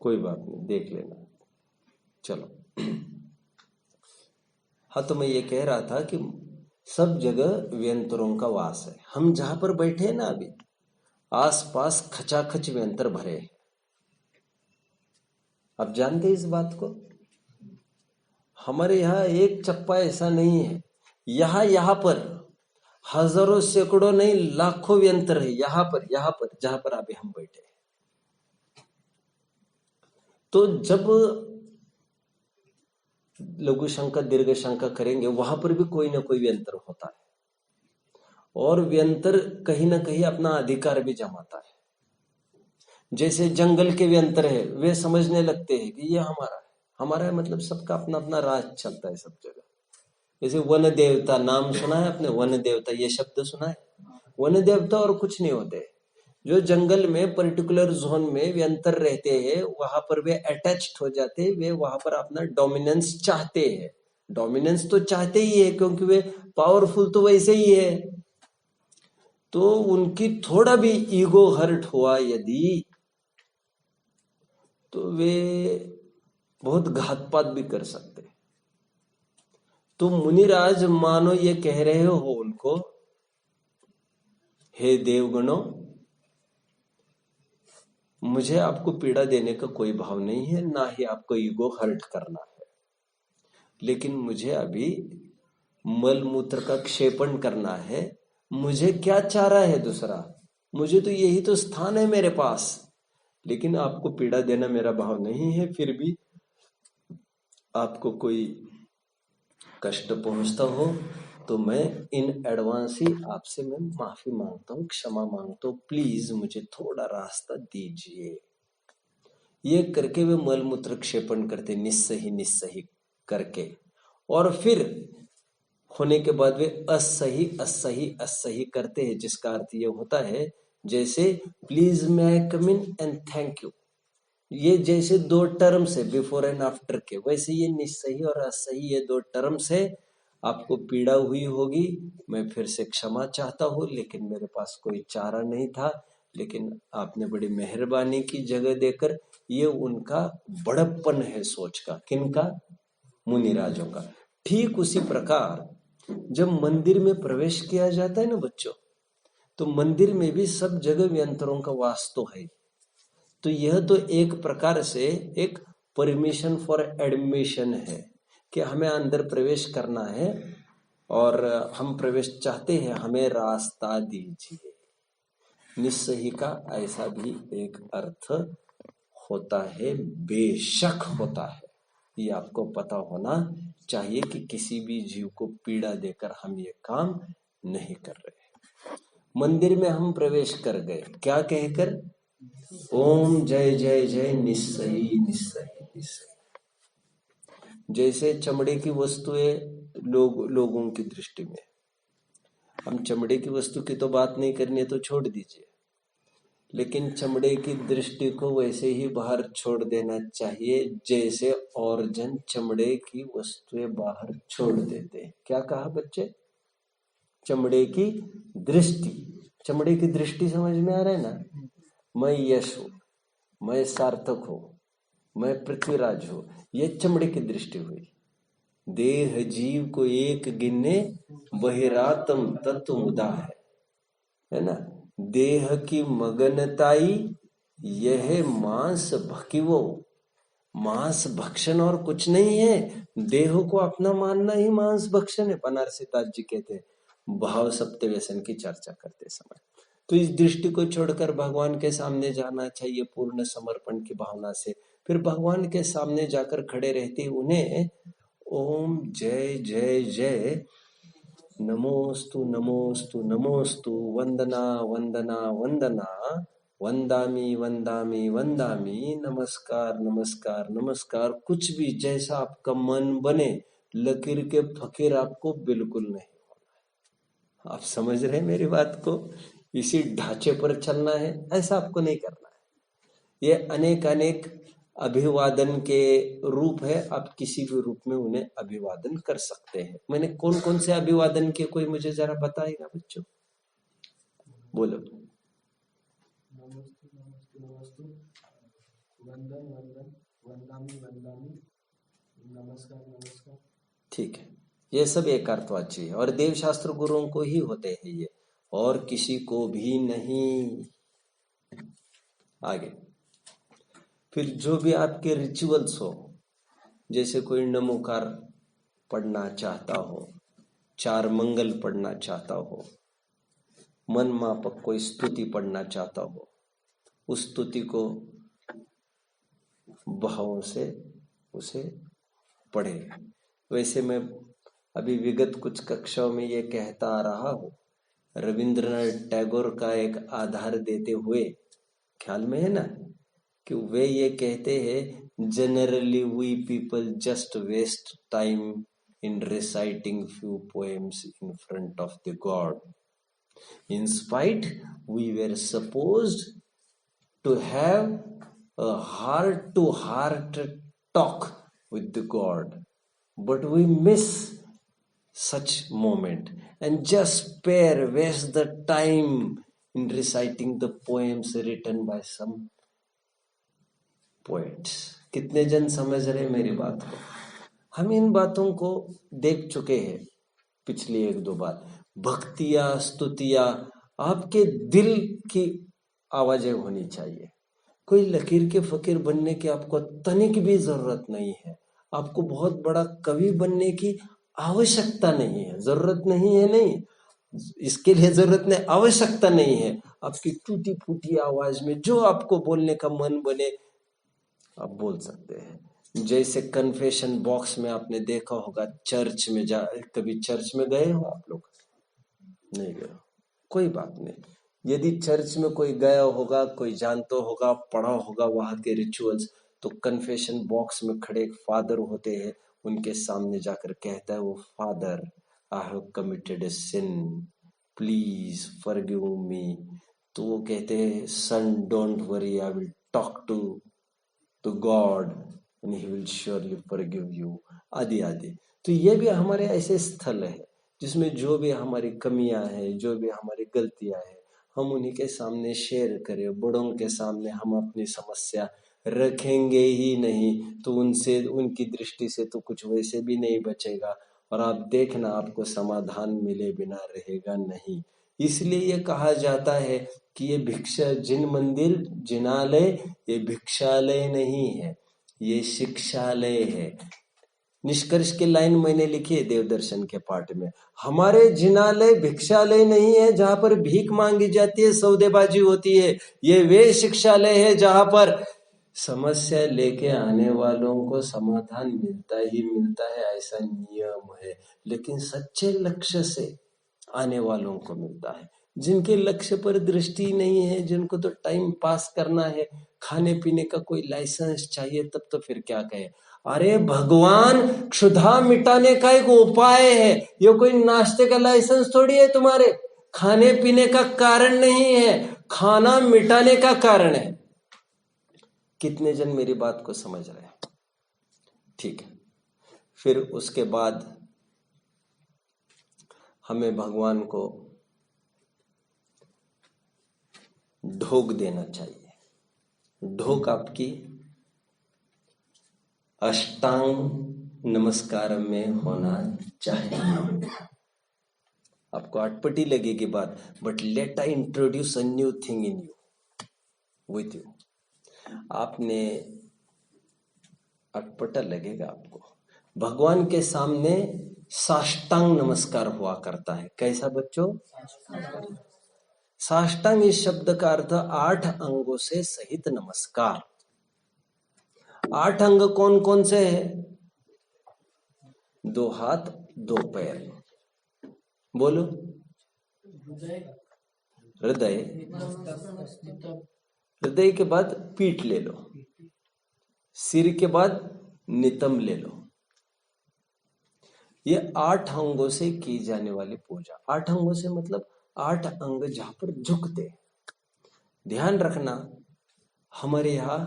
कोई बात नहीं, देख लेना। चलो, हाँ, तो मैं ये कह रहा था कि सब जगह व्यंतरों का वास है। हम जहां पर बैठे हैं ना अभी, आसपास खचाखच व्यंतर भरे हैं। आप जानते हैं इस बात को? हमारे यहाँ एक चप्पा ऐसा नहीं है। यहाँ पर हजारों सैकड़ों नहीं लाखों व्यंतर है, यहाँ पर जहां पर अभी हम बैठे हैं। तो जब लघु शंका दीर्घ शंका करेंगे, वहां पर भी कोई ना कोई व्यंतर होता है, और व्यंतर कहीं ना कहीं अपना अधिकार भी जमाता है। जैसे जंगल के व्यंतर है, वे समझने लगते हैं कि ये हमारा है। हमारा है मतलब सबका अपना अपना राज चलता है सब जगह। जैसे वन देवता, नाम सुना है आपने? वन देवता, ये शब्द सुना है? वन देवता और कुछ नहीं होते, जो जंगल में पर्टिकुलर जोन में व्यंतर रहते हैं, वहां पर वे अटैच्ड हो जाते हैं, वे वहां पर अपना डोमिनेंस चाहते हैं। डोमिनेंस तो चाहते ही है, क्योंकि वे पावरफुल तो वैसे ही है। तो उनकी थोड़ा भी ईगो हर्ट हुआ यदि, तो वे बहुत घातपात भी कर सकते। तो मुनिराज मानो ये कह रहे हो उनको, हे देवगणों, मुझे आपको पीड़ा देने का कोई भाव नहीं है, ना ही आपको ईगो हर्ट करना है, लेकिन मुझे अभी मल मूत्र का क्षेपण करना है। मुझे क्या चारा है दूसरा? मुझे तो यही तो स्थान है मेरे पास, लेकिन आपको पीड़ा देना मेरा भाव नहीं है। फिर भी आपको कोई कष्ट पहुंचता हो तो मैं इन एडवांस ही आपसे मैं माफी मांगता हूँ, क्षमा मांगता हूँ, प्लीज मुझे थोड़ा रास्ता दीजिए। ये करके वे मलमूत्र क्षेपण करते निस्सही करके, और फिर होने के बाद वे असही करते हैं, जिसका अर्थ ये होता है जैसे please may I come in and thank you. ये जैसे दो टर्म्स है बिफोर एंड आफ्टर के, वैसे ये निस्सही और असही ये दो टर्म्स है। आपको पीड़ा हुई होगी, मैं फिर से क्षमा चाहता हूँ, लेकिन मेरे पास कोई चारा नहीं था, लेकिन आपने बड़ी मेहरबानी की जगह देकर। ये उनका बड़प्पन है सोच का। किनका? मुनिराजों का। ठीक उसी प्रकार जब मंदिर में प्रवेश किया जाता है ना बच्चों, तो मंदिर में भी सब जगह व्यंतरों का वास तो है। तो यह तो एक प्रकार से एक परमिशन फॉर एडमिशन है कि हमें अंदर प्रवेश करना है और हम प्रवेश चाहते हैं, हमें रास्ता दीजिए। निस्सही का ऐसा भी एक अर्थ होता है, बेशक होता है। ये आपको पता होना चाहिए कि किसी भी जीव को पीड़ा देकर हम ये काम नहीं कर रहे। मंदिर में हम प्रवेश कर गए, क्या कहकर? ओम जय जय जय निस्सही निस्सही निस्सही। जैसे चमड़े की वस्तुएं लोगों की दृष्टि में, हम चमड़े की वस्तु की तो बात नहीं करनी है तो छोड़ दीजिए, लेकिन चमड़े की दृष्टि को वैसे ही बाहर छोड़ देना चाहिए जैसे और जन चमड़े की वस्तुएं बाहर छोड़ देते हैं। क्या कहा बच्चे? चमड़े की दृष्टि, चमड़े की दृष्टि समझ में आ रहा है ना? मैं यश हूं, मैं सार्थक हूं, मैं पृथ्वीराज हूं, यह चमड़े की दृष्टि हुई। देह जीव को एक गिने बहिरातम तत्व मुदा है ना? देह की मगनताई यह मांस भकिवो, मांस भक्षण और कुछ नहीं है। देह को अपना मानना ही मांस भक्षण है। बनारसी दास जी कहते हैं भाव सप्त व्यसन की चर्चा करते समय। तो इस दृष्टि को छोड़कर भगवान के सामने जाना चाहिए पूर्ण समर्पण की भावना से। फिर भगवान के सामने जाकर खड़े रहते उन्हें ओम जय जय जय, नमोस्तु नमोस्तु नमोस्तु, वंदना वंदना वंदना, वंदामी वंदामी वंदामी, नमस्कार नमस्कार नमस्कार, कुछ भी जैसा आपका मन बने, लकीर के फकीर आपको बिल्कुल नहीं होना है। आप समझ रहे हैं मेरी बात को? इसी ढांचे पर चलना है, ऐसा आपको नहीं करना है। ये अनेक अनेक अभिवादन के रूप है, आप किसी भी रूप में उन्हें अभिवादन कर सकते हैं। मैंने कौन कौन से अभिवादन किए, कोई मुझे जरा बताएगा बच्चों? बोलो। ठीक है, ये सब एक अर्थवाची है और देव शास्त्र गुरुओं को ही होते हैं ये, और किसी को भी नहीं। आगे फिर जो भी आपके रिचुअल्स हो, जैसे कोई नमोकार पढ़ना चाहता हो, चार मंगल पढ़ना चाहता हो, मन मापक कोई स्तुति पढ़ना चाहता हो, उस स्तुति को भावों से उसे पढ़े। वैसे मैं अभी विगत कुछ कक्षाओं में ये कहता आ रहा हूँ, रविंद्रनाथ टैगोर का एक आधार देते हुए, ख्याल में है ना, कि वे ये कहते हैं generally we people just waste time in reciting few poems in front of the God. In spite, we were supposed to have a heart-to-heart talk with the God, but we miss such moment and just waste the time in reciting the poems written by some poets. कितने जन समझ रहे मेरी बात को? हम इन बातों को देख चुके हैं पिछली एक दो बार। भक्तियां स्तुतियां आपके दिल की आवाजें होनी चाहिए। कोई लकीर के फकीर बनने की आपको तनिक भी जरूरत नहीं है। आपको बहुत बड़ा कवि बनने की आवश्यकता नहीं है। जरूरत नहीं है नहीं, इसके लिए जरूरत नहीं, आवश्यकता नहीं है। आपकी टूटी फूटी आवाज में जो आपको बोलने का मन बने आप बोल सकते हैं। जैसे कन्फेशन बॉक्स में आपने देखा होगा, चर्च में कभी चर्च में गए हो आप लोग? नहीं गए? कोई बात नहीं। यदि चर्च में कोई गया होगा, कोई जानता होगा, पढ़ा होगा वहां के रिचुअल्स, तो कन्फेशन बॉक्स में खड़े एक फादर होते हैं, उनके सामने जाकर कहता है वो father, I have committed a sin, please forgive me. तो वो कहते हैं son don't worry, I will talk to God and he will surely forgive you, आदि आदि। तो ये भी हमारे ऐसे स्थल है जिसमें जो भी हमारी कमियां हैं, जो भी हमारी गलतियां हैं, हम उन्हीं के सामने शेयर करें। बड़ों के सामने हम अपनी समस्या रखेंगे ही नहीं तो उनसे, उनकी दृष्टि से तो कुछ वैसे भी नहीं बचेगा, और आप देखना आपको समाधान मिले बिना रहेगा नहीं। इसलिए ये कहा जाता है कि ये भिक्षा, जिन मंदिर जिनालय, ये भिक्षालय नहीं है, ये शिक्षालय है। निष्कर्ष की लाइन मैंने लिखी है देवदर्शन के पाठ में, हमारे जिनालय भिक्षालय नहीं है जहां पर भीख मांगी जाती है, सौदेबाजी होती है। ये वे शिक्षालय है जहां पर समस्या लेके आने वालों को समाधान मिलता ही मिलता है, ऐसा नियम है। लेकिन सच्चे लक्ष्य से आने वालों को मिलता है। जिनके लक्ष्य पर दृष्टि नहीं है, जिनको तो टाइम पास करना है, खाने पीने का कोई लाइसेंस चाहिए, तब तो फिर क्या कहे। अरे भगवान क्षुधा मिटाने का एक उपाय है, ये कोई नाश्ते का लाइसेंस थोड़ी है तुम्हारे, खाने पीने का कारण नहीं है। खाना मिटाने का कारण है। कितने जन मेरी बात को समझ रहे हैं? ठीक है। फिर उसके बाद हमें भगवान को ढोक देना चाहिए। ढोक आपकी अष्टांग नमस्कार में होना चाहिए। आपको अटपटी लगेगी बात, but let I introduce a new thing in you with you. आपने अटपटा लगेगा आपको। भगवान के सामने साष्टांग नमस्कार हुआ करता है। कैसा बच्चों? साष्टांग इस शब्द का अर्थ 8 अंगों से सहित नमस्कार। 8 अंग कौन कौन से हैं? 2 हाथ 2 पैर। बोलो। हृदय, हृदय के बाद पीठ ले लो, सिर के बाद नितंब ले लो। ये 8 अंगों से की जाने वाली पूजा। 8 अंगों से मतलब 8 अंग जहां पर झुकते। ध्यान रखना, हमारे यहां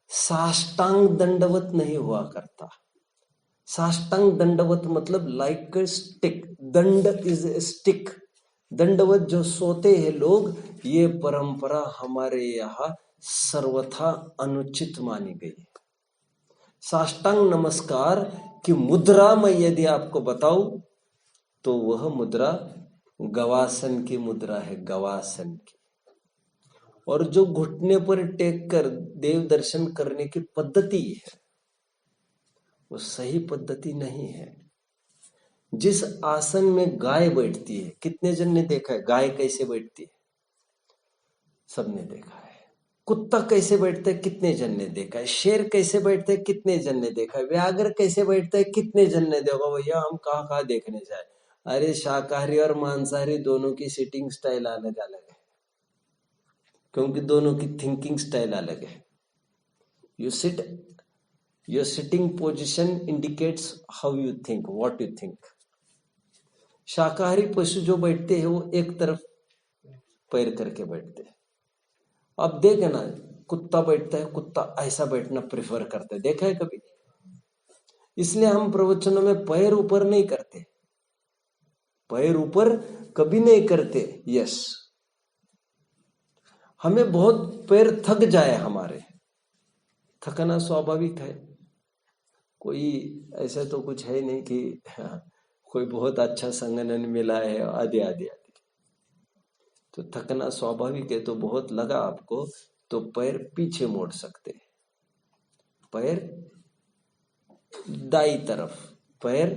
साष्टांग दंडवत नहीं हुआ करता। साष्टांग दंडवत मतलब लाइक स्टिक। दंड इज ए स्टिक। दंडवत जो सोते हैं लोग, ये परंपरा हमारे यहाँ सर्वथा अनुचित मानी गई। साष्टांग नमस्कार की मुद्रा मैं यदि आपको बताऊं तो वह मुद्रा गवासन की मुद्रा है, गवासन की। और जो घुटने पर टेक कर देव दर्शन करने की पद्धति है, वो सही पद्धति नहीं है। जिस आसन में गाय बैठती है, कितने जन ने देखा है गाय कैसे बैठती है? सबने देखा है। कुत्ता कैसे बैठता है? कितने जन ने देखा है। शेर कैसे बैठता है? कितने जन ने देखा है। व्याघ्र कैसे बैठता है? कितने जन ने देखा। भैया हम कहाँ कहाँ देखने जाए। अरे शाकाहारी और मांसाहारी दोनों की सिटिंग स्टाइल अलग अलग है, क्योंकि दोनों की थिंकिंग स्टाइल अलग है। You sit, your sitting position indicates how you think, what you think. शाकाहारी पशु जो बैठते हैं वो एक तरफ पैर करके बैठते हैं। अब देखे ना, कुत्ता बैठता है, कुत्ता ऐसा बैठना प्रेफर करता है, देखा है कभी? इसलिए हम प्रवचनों में पैर ऊपर नहीं करते, पैर ऊपर कभी नहीं करते। यस, हमें बहुत पैर थक जाए, हमारे थकना स्वाभाविक है। कोई ऐसा तो कुछ है नहीं कि कोई बहुत अच्छा संगठन मिला है आदि आदि आदि, तो थकना स्वाभाविक है। तो बहुत लगा आपको तो पैर पीछे मोड़ सकते, पैर दाई तरफ, पैर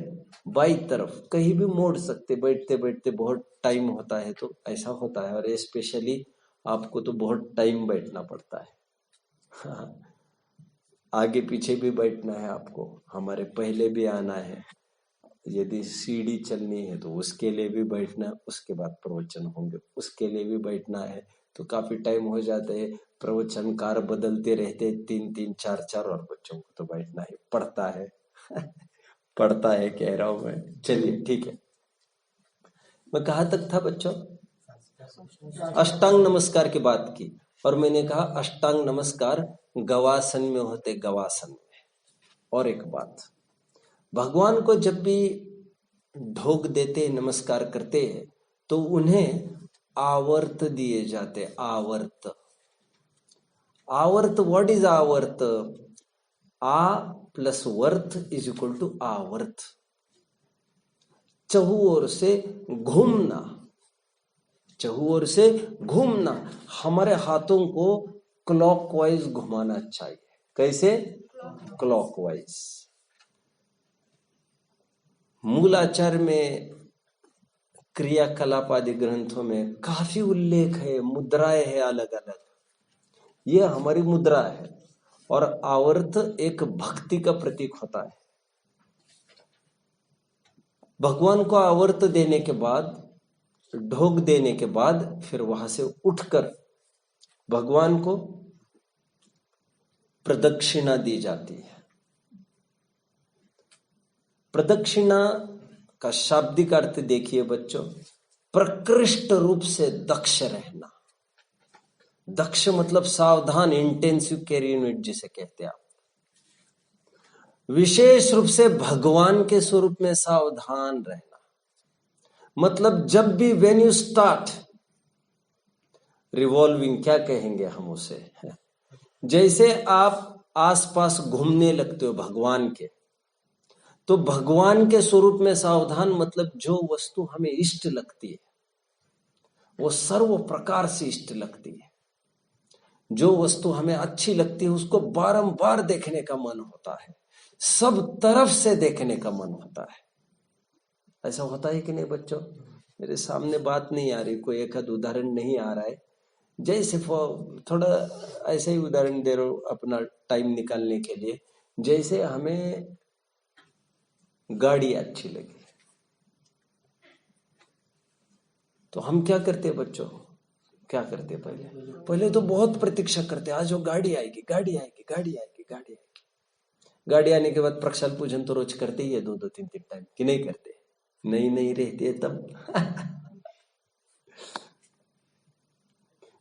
बाई तरफ कहीं भी मोड़ सकते। बैठते बैठते बहुत टाइम होता है तो ऐसा होता है, और स्पेशली आपको तो बहुत टाइम बैठना पड़ता है। आगे पीछे भी बैठना है आपको, हमारे पहले भी आना है। यदि सीढ़ी चलनी है तो उसके लिए भी बैठना, उसके बाद प्रवचन होंगे उसके लिए भी बैठना है। तो काफी टाइम हो जाता है, प्रवचनकार बदलते रहते, 3-3 4-4, और बच्चों को तो बैठना ही पड़ता है। पड़ता है कह रहा हूं मैं। चलिए ठीक है, मैं कहाँ तक था बच्चों? अष्टांग नमस्कार की बात की, और मैंने कहा अष्टांग नमस्कार गवासन में होते, गवासन में। और एक बात, भगवान को जब भी ढोक देते, नमस्कार करते हैं, तो उन्हें आवर्त दिए जाते। आवर्त, आवर्त, व्हाट इज आवर्त? आ प्लस वर्थ इज इक्वल टू आवर्त। चहु ओर से घूमना, चहु ओर से घूमना। हमारे हाथों को क्लॉकवाइज घुमाना चाहिए। कैसे? क्लॉकवाइज। मूलाचार में, क्रियाकलाप आदि ग्रंथों में काफी उल्लेख है, मुद्राएं है अलग अलग। ये हमारी मुद्रा है, और आवर्त एक भक्ति का प्रतीक होता है। भगवान को आवर्त देने के बाद, ढोक देने के बाद, फिर वहां से उठकर भगवान को प्रदक्षिणा दी जाती है। प्रदक्षिणा का शाब्दिक अर्थ देखिए बच्चों, प्रकृष्ट रूप से दक्ष रहना। दक्ष मतलब सावधान, इंटेंसिव केयर यूनिट जिसे कहते हैं आप। विशेष रूप से भगवान के स्वरूप में सावधान रहना, मतलब जब भी व्हेन यू स्टार्ट रिवॉल्विंग, क्या कहेंगे हम उसे, जैसे आप आसपास घूमने लगते हो भगवान के, तो भगवान के स्वरूप में सावधान मतलब जो वस्तु हमें इष्ट लगती है वो सर्व प्रकार से इष्ट लगती है। जो वस्तु हमें अच्छी लगती है उसको बारंबार देखने का मन होता है, सब तरफ से देखने का मन होता है। ऐसा होता है कि नहीं बच्चों? मेरे सामने बात नहीं आ रही, कोई एक आध उदाहरण नहीं आ रहा है, जैसे थोड़ा ऐसे ही उदाहरण दे रहा हूं अपना टाइम निकालने के लिए। जैसे हमें गाड़ी अच्छी लगी तो हम क्या करते हैं बच्चों, क्या करते हैं? पहले तो बहुत प्रतीक्षा करते हैं, आज वो गाड़ी आएगी, गाड़ी आएगी, गाड़ी आएगी, गाड़ी आएगी। गाड़ी आने के बाद प्रक्षाल पूजन तो रोज करते ही है, 2-2 3-3 टाइम, कि नहीं करते? नहीं रहती है तब।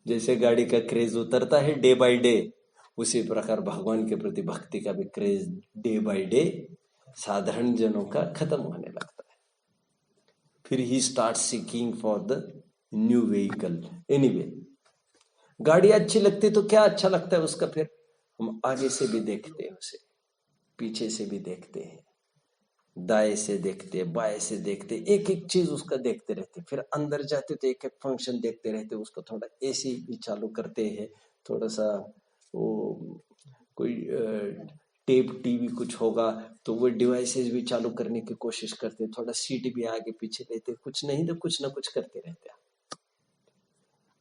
जैसे गाड़ी का क्रेज उतरता है डे बाय डे, उसी प्रकार भगवान के प्रति भक्ति का भी क्रेज डे बाय डे साधारण जनों का खत्म होने लगता है। फिर ही start seeking for the new vehicle. Anyway, गाड़ी अच्छी लगती तो क्या अच्छा लगता है उसका, फिर हम आगे से भी देखते हैं उसे, पीछे से भी देखते हैं, दाएं से देखते, बाएं से देखते, एक एक चीज उसका देखते रहते। फिर अंदर जाते तो एक एक फंक्शन देखते रहते, उसको थोड़ा एसी भी चालू करते हैं, थोड़ा सा वो कोई टेप टीवी कुछ होगा तो वो डिवाइसेस भी चालू करने की कोशिश करते, थोड़ा सीट भी आगे पीछे लेते, कुछ नहीं तो कुछ ना कुछ करते रहते।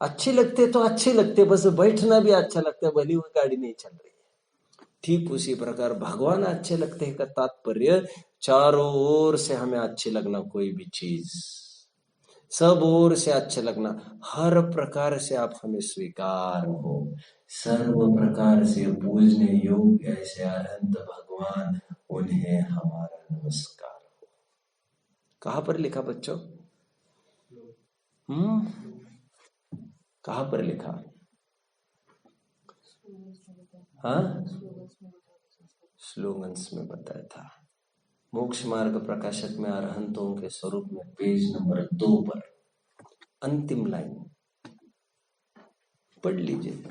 अच्छे लगते तो अच्छे लगते, बस बैठना भी अच्छा लगता है, भली वो गाड़ी नहीं चल रही है। ठीक उसी प्रकार भगवान अच्छे लगते हैं का तात्पर्य चारों ओर से हमें अच्छे लगना, कोई भी चीज सब ओर से अच्छे लगना, हर प्रकार से आप हमें स्वीकार हो, सर्व प्रकार से पूजने योग्य ऐसे अनंत भगवान, उन्हें हमारा नमस्कार हो। कहां पर लिखा बच्चों? कहां पर लिखा? हाँ, स्लोगन्स में बताया था। मोक्ष मार्ग प्रकाशक में अरहंतों के स्वरूप में पेज नंबर 2 पर अंतिम लाइन पढ़ लीजिए।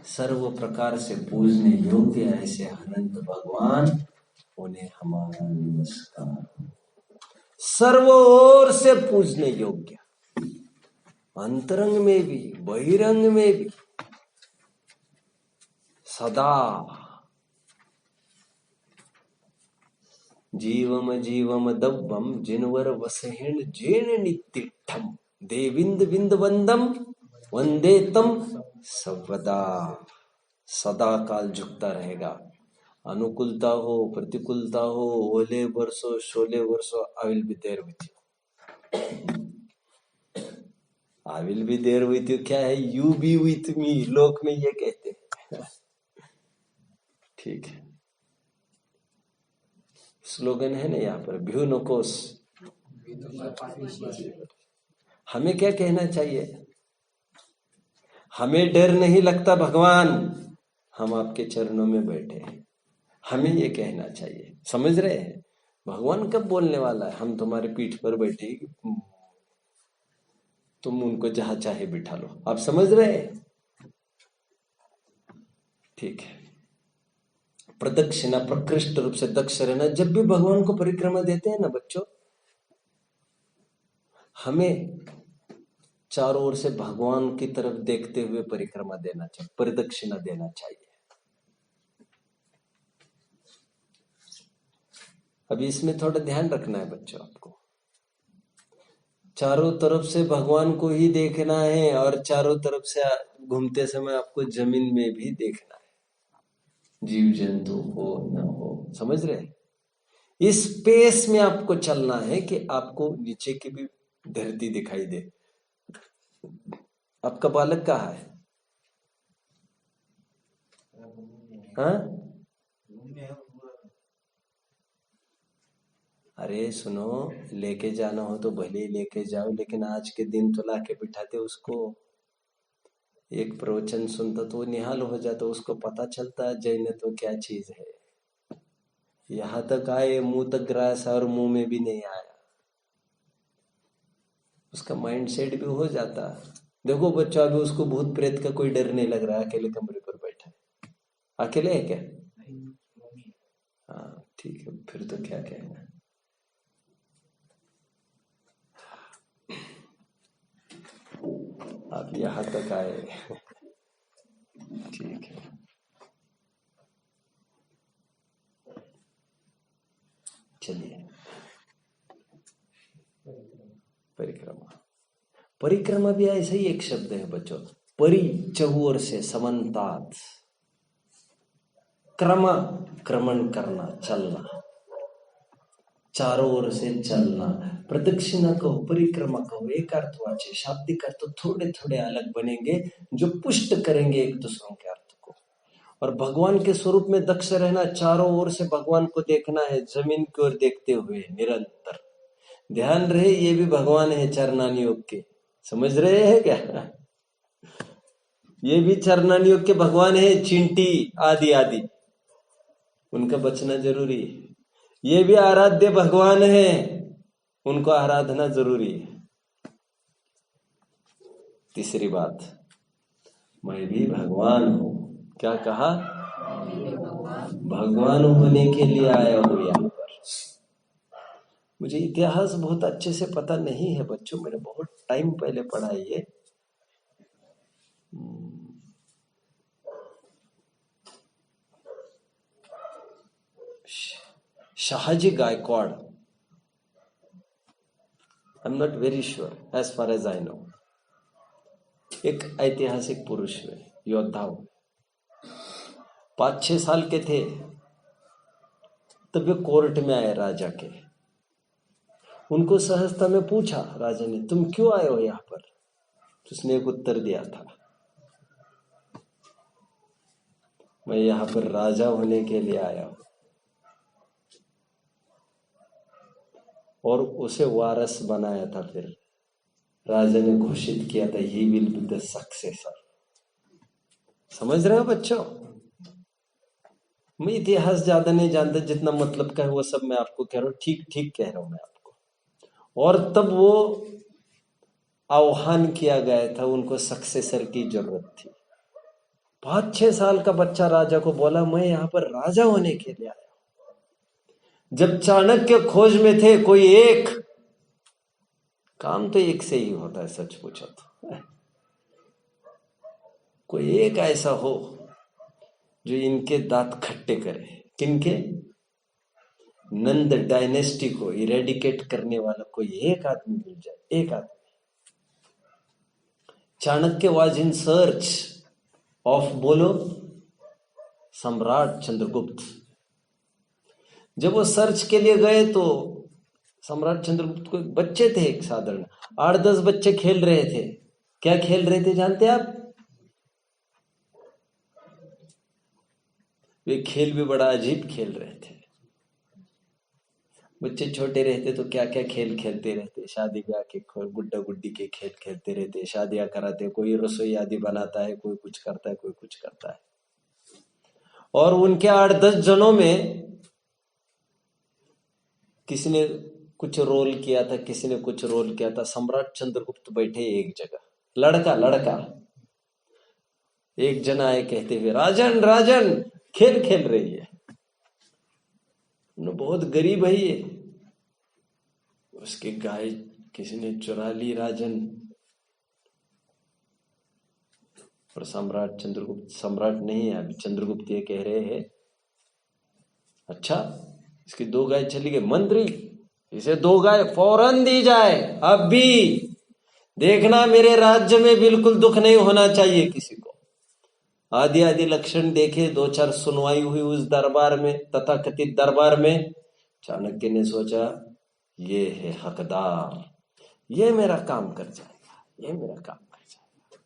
सर्व प्रकार से पूजने योग्य ऐसे अनंत भगवान, उन्हें हमारा नमस्कार। सर्व ओर से पूजने योग्य, अंतरंग में भी बहिरंग में भी, सदा जीवम जीवम दब्बम जिनवर वसहिण जेन नित्यम देविंद विंद वंदम वंदे तम सर्वदा। सदा काल झुकता रहेगा, अनुकूलता हो प्रतिकूलता हो, ओले वर्षो शोले वर्षो, I will be there with you. I will be there with you क्या है? यू बी विथ मी, लोक में ये कहते हैं। ठीक है, स्लोगन है ना यहाँ पर, भ्यू नकोस। हमें क्या कहना चाहिए? हमें डर नहीं लगता भगवान, हम आपके चरणों में बैठे हैं, हमें ये कहना चाहिए। समझ रहे हैं? भगवान कब बोलने वाला है, हम तुम्हारे पीठ पर बैठे, तुम उनको जहां चाहे बिठा लो। आप समझ रहे हैं? ठीक है, प्रदक्षिणा प्रकृष्ट रूप से दक्ष रहना। जब भी भगवान को परिक्रमा देते हैं ना बच्चों, हमें चारों ओर से भगवान की तरफ देखते हुए परिक्रमा देना चाहिए, प्रदक्षिणा देना चाहिए। अभी इसमें थोड़ा ध्यान रखना है बच्चों आपको, चारों तरफ से भगवान को ही देखना है और चारों तरफ से घूमते समय आपको जमीन में भी देखना है, जीव जंतु हो न हो। समझ रहे? इस स्पेस में आपको चलना है कि आपको नीचे की भी धरती दिखाई दे। आपका बालक कहाँ है? हाँ? अरे सुनो, लेके जाना हो तो भले ही लेके जाओ, लेकिन आज के दिन तो लाके बिठाते उसको। एक प्रवचन सुनता तो वो निहाल हो जाता, उसको पता चलता जैन तो क्या चीज है। यहां तक आए, मुंह तक ग्रास और मुंह में भी नहीं आया, उसका माइंड सेट भी हो जाता। देखो बच्चों, अभी उसको भूत प्रेत का कोई डर नहीं लग रहा, अकेले कमरे पर बैठा है। अकेले है क्या? हाँ ठीक है, फिर तो क्या कहना। आप यहां तक आए, ठीक है। चलिए, परिक्रमा। परिक्रमा भी ऐसा ही एक शब्द है बच्चों, परि चहुर से समन्तात, क्रम क्रमण करना, चलना, चारों ओर से चलना। प्रदक्षिणा कहो, परिक्रमा कहो, एक अर्थवाची, शाब्दिक अर्थ थोड़े थोड़े अलग बनेंगे जो पुष्ट करेंगे एक दूसरों के अर्थ को। और भगवान के स्वरूप में दक्ष रहना, चारों ओर से भगवान को देखना है, जमीन की ओर देखते हुए निरंतर। ध्यान रहे ये भी भगवान है चरणानी योग के, समझ रहे हैं क्या? ये भी चरणानी योग के भगवान है, चिंटी आदि आदि, उनका बचना जरूरी है। ये भी आराध्य भगवान है, उनको आराधना जरूरी है। तीसरी बात, मैं भी भगवान हूं। क्या कहा? भगवान होने के लिए आया हूं यहां पर। मुझे इतिहास बहुत अच्छे से पता नहीं है बच्चों, मैंने बहुत टाइम पहले पढ़ा है ये। Shahji Gaikwad, I am not very sure, as far as I know, एक ऐतिहासिक पुरुष हुए, योद्धा हुए। 5-6 साल के थे तब वे कोर्ट में आए राजा के। उनको सहजता में पूछा राजा ने, तुम क्यों आए हो यहां पर? उसने एक उत्तर दिया था, मैं यहां पर राजा होने के लिए आया हूं। और उसे वारस बनाया था। फिर राजा ने घोषित किया था, he will be the successor. समझ रहे हो बच्चों? मैं इतिहास ज्यादा नहीं जानता, जितना मतलब का है वो सब मैं आपको कह रहा हूं, ठीक ठीक कह रहा हूं मैं आपको। और तब वो आह्वान किया गया था, उनको सक्सेसर की जरूरत थी। 5-6 साल का बच्चा राजा को बोला, मैं यहां पर राजा होने के लिए आया। जब चाणक्य खोज में थे, कोई एक काम तो एक से ही होता है, सच पूछो तो कोई एक ऐसा हो जो इनके दांत खट्टे करे। किनके? नंद डायनेस्टी को इरेडिकेट करने वाला कोई एक आदमी मिल जाए, एक आदमी। Chanakya was in search of, बोलो, सम्राट चंद्रगुप्त। जब वो सर्च के लिए गए तो सम्राट चंद्रगुप्त को बच्चे थे, एक साधारण 8-10 बच्चे खेल रहे थे। क्या खेल रहे थे जानते आप? वे खेल भी बड़ा अजीब खेल रहे थे। बच्चे छोटे रहते तो क्या क्या खेल खेलते रहते, शादी ब्याह के, गुड्डा गुड्डी के खेल खेलते रहते, शादियां कराते, कोई रसोई आदि बनाता है, कोई कुछ करता है, कोई कुछ करता है। और उनके 8-10 जनों में किसी ने कुछ रोल किया था, किसी ने कुछ रोल किया था। सम्राट चंद्रगुप्त बैठे एक जगह, लड़का एक जना आए कहते हुए, राजन राजन, खेल खेल रही है। बहुत गरीब है ये। उसकी गाय किसी ने चुरा ली राजन। और सम्राट चंद्रगुप्त, सम्राट नहीं है अभी, चंद्रगुप्त ये कह रहे हैं, अच्छा इसकी 2 गाय चली गई, मंत्री इसे 2 गाय फौरन दी जाए अभी। देखना मेरे राज्य में बिल्कुल दुख नहीं होना चाहिए किसी को। आदि आदि लक्षण देखे, 2-4 सुनवाई हुई उस दरबार में, तथाकथित दरबार में। चाणक्य ने सोचा, ये है हकदार, ये मेरा काम कर जाएगा, ये मेरा काम कर जाएगा।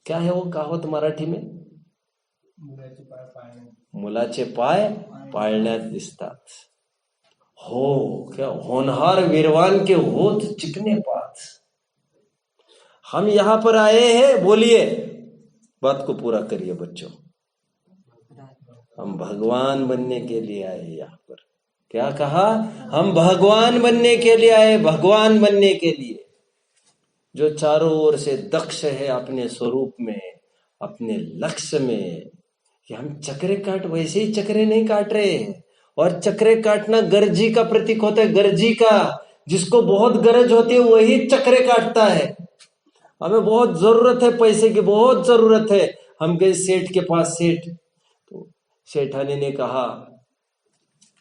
क्या है वो कहावत मराठी में? मुलाचे पाय पाळण्यात दिसतात। हो क्या, होनहार वीरवान के होत चिकने पाच। हम यहां पर आए हैं, बोलिए, बात को पूरा करिए बच्चों। हम भगवान बनने के लिए आए यहां पर। क्या कहा? हम भगवान बनने के लिए आए, भगवान बनने के लिए। जो चारों ओर से दक्ष है अपने स्वरूप में, अपने लक्ष्य में, कि हम चक्रे काट, वैसे ही चक्रे नहीं काट रहे हैं। और चक्रे काटना गर्जी का प्रतीक होता है, गर्जी का। जिसको बहुत गरज होती है वही चक्रे काटता है। हमें बहुत जरूरत है पैसे की, बहुत जरूरत है। हम गए सेठ के पास, सेठ, तो सेठानी ने कहा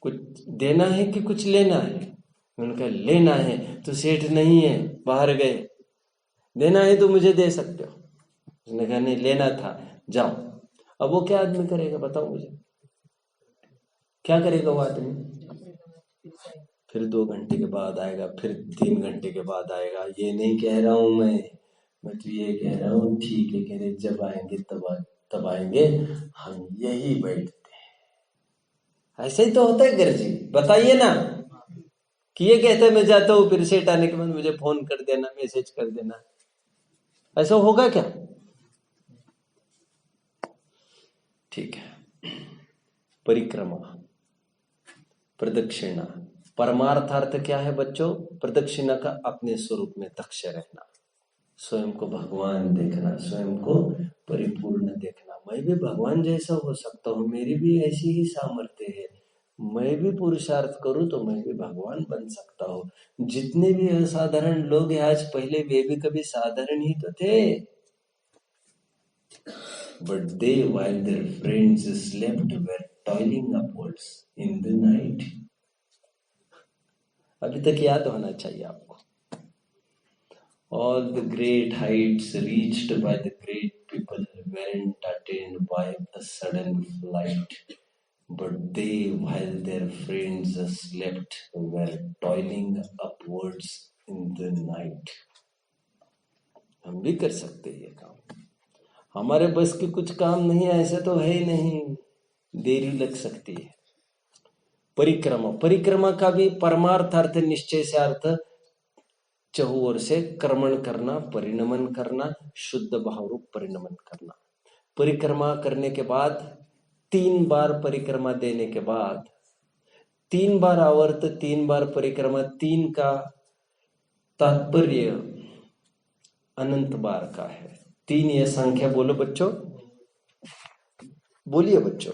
कुछ देना है कि कुछ लेना है? उनका लेना है। तो सेठ नहीं है, बाहर गए। देना है तो मुझे दे सकते हो। उसने कहा नहीं, लेना था, जाओ। अब वो क्या आदमी करेगा बताओ मुझे, क्या करेगा वो आदमी? फिर 2 घंटे के बाद आएगा, फिर 3 घंटे के बाद आएगा। ये नहीं कह रहा हूं मैं तो ये कह रहा हूं, ठीक है, कह रहे जब आएंगे तब आएंगे, हम यही बैठते हैं। ऐसे ही तो होता है गर्जी, बताइए ना। कि ये कहते हैं मैं जाता हूं, फिर सेठ आने के बाद मुझे फोन कर देना, मैसेज कर देना। ऐसा होगा क्या? ठीक है। परिक्रमा, प्रदक्षिणा, परमार्थार्थ क्या है बच्चों? प्रदक्षिणा का अपने स्वरूप में दक्ष रहना, स्वयं को भगवान देखना, स्वयं को परिपूर्ण देखना। मैं भी भगवान जैसा हो सकता हूँ, मेरी भी ऐसी ही सामर्थ्य है। मैं भी पुरुषार्थ करूं तो मैं भी भगवान बन सकता हूँ। जितने भी असाधारण लोग हैं आज, पहले वे भी कभी साधारण ही तो थे। But they, while their friends slept, were toiling upwards in the night. अभी तक याद होना चाहिए आपको। All the great heights reached by the great people weren't attained by a sudden flight, but they, while their friends slept, were toiling upwards in the night. हम भी कर सकते हैं ये काम। हमारे बस की कुछ काम नहीं है ऐसे तो है ही नहीं, देरी लग सकती है। परिक्रमा, परिक्रमा का भी परमार्थ अर्थ निश्चय से अर्थ चहुओर से क्रमण करना, परिणमन करना, शुद्ध भाव रूप परिणमन करना। परिक्रमा करने के बाद 3 बार परिक्रमा देने के बाद 3 बार आवर्त, 3 बार परिक्रमा, 3 का तात्पर्य अनंत बार का है। 3 यह संख्या बोलो बच्चों, बोलिए बच्चों।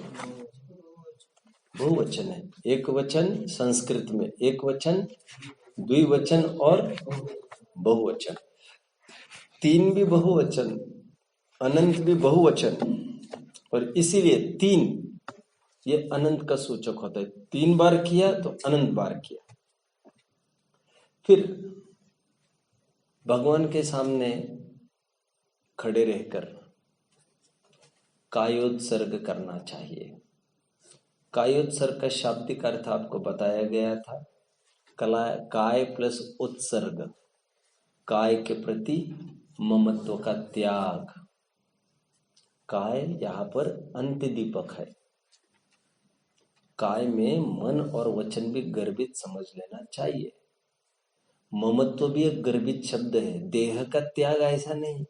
बहुवचन है। एक वचन संस्कृत में एक वचन, द्विवचन और बहुवचन। 3 भी बहुवचन, अनंत भी बहुवचन, और इसीलिए 3 ये अनंत का सूचक होता है। 3 बार किया तो अनंत बार किया। फिर भगवान के सामने खड़े रहकर कायोत्सर्ग करना चाहिए। कायोत्सर्ग का शाब्दिक अर्थ आपको बताया गया था। काय प्लस उत्सर्ग, काय के प्रति ममत्व का त्याग। काय यहां पर अंत्य दीपक है। काय में मन और वचन भी गर्भित समझ लेना चाहिए। ममत्व भी एक गर्भित शब्द है। देह का त्याग ऐसा नहीं,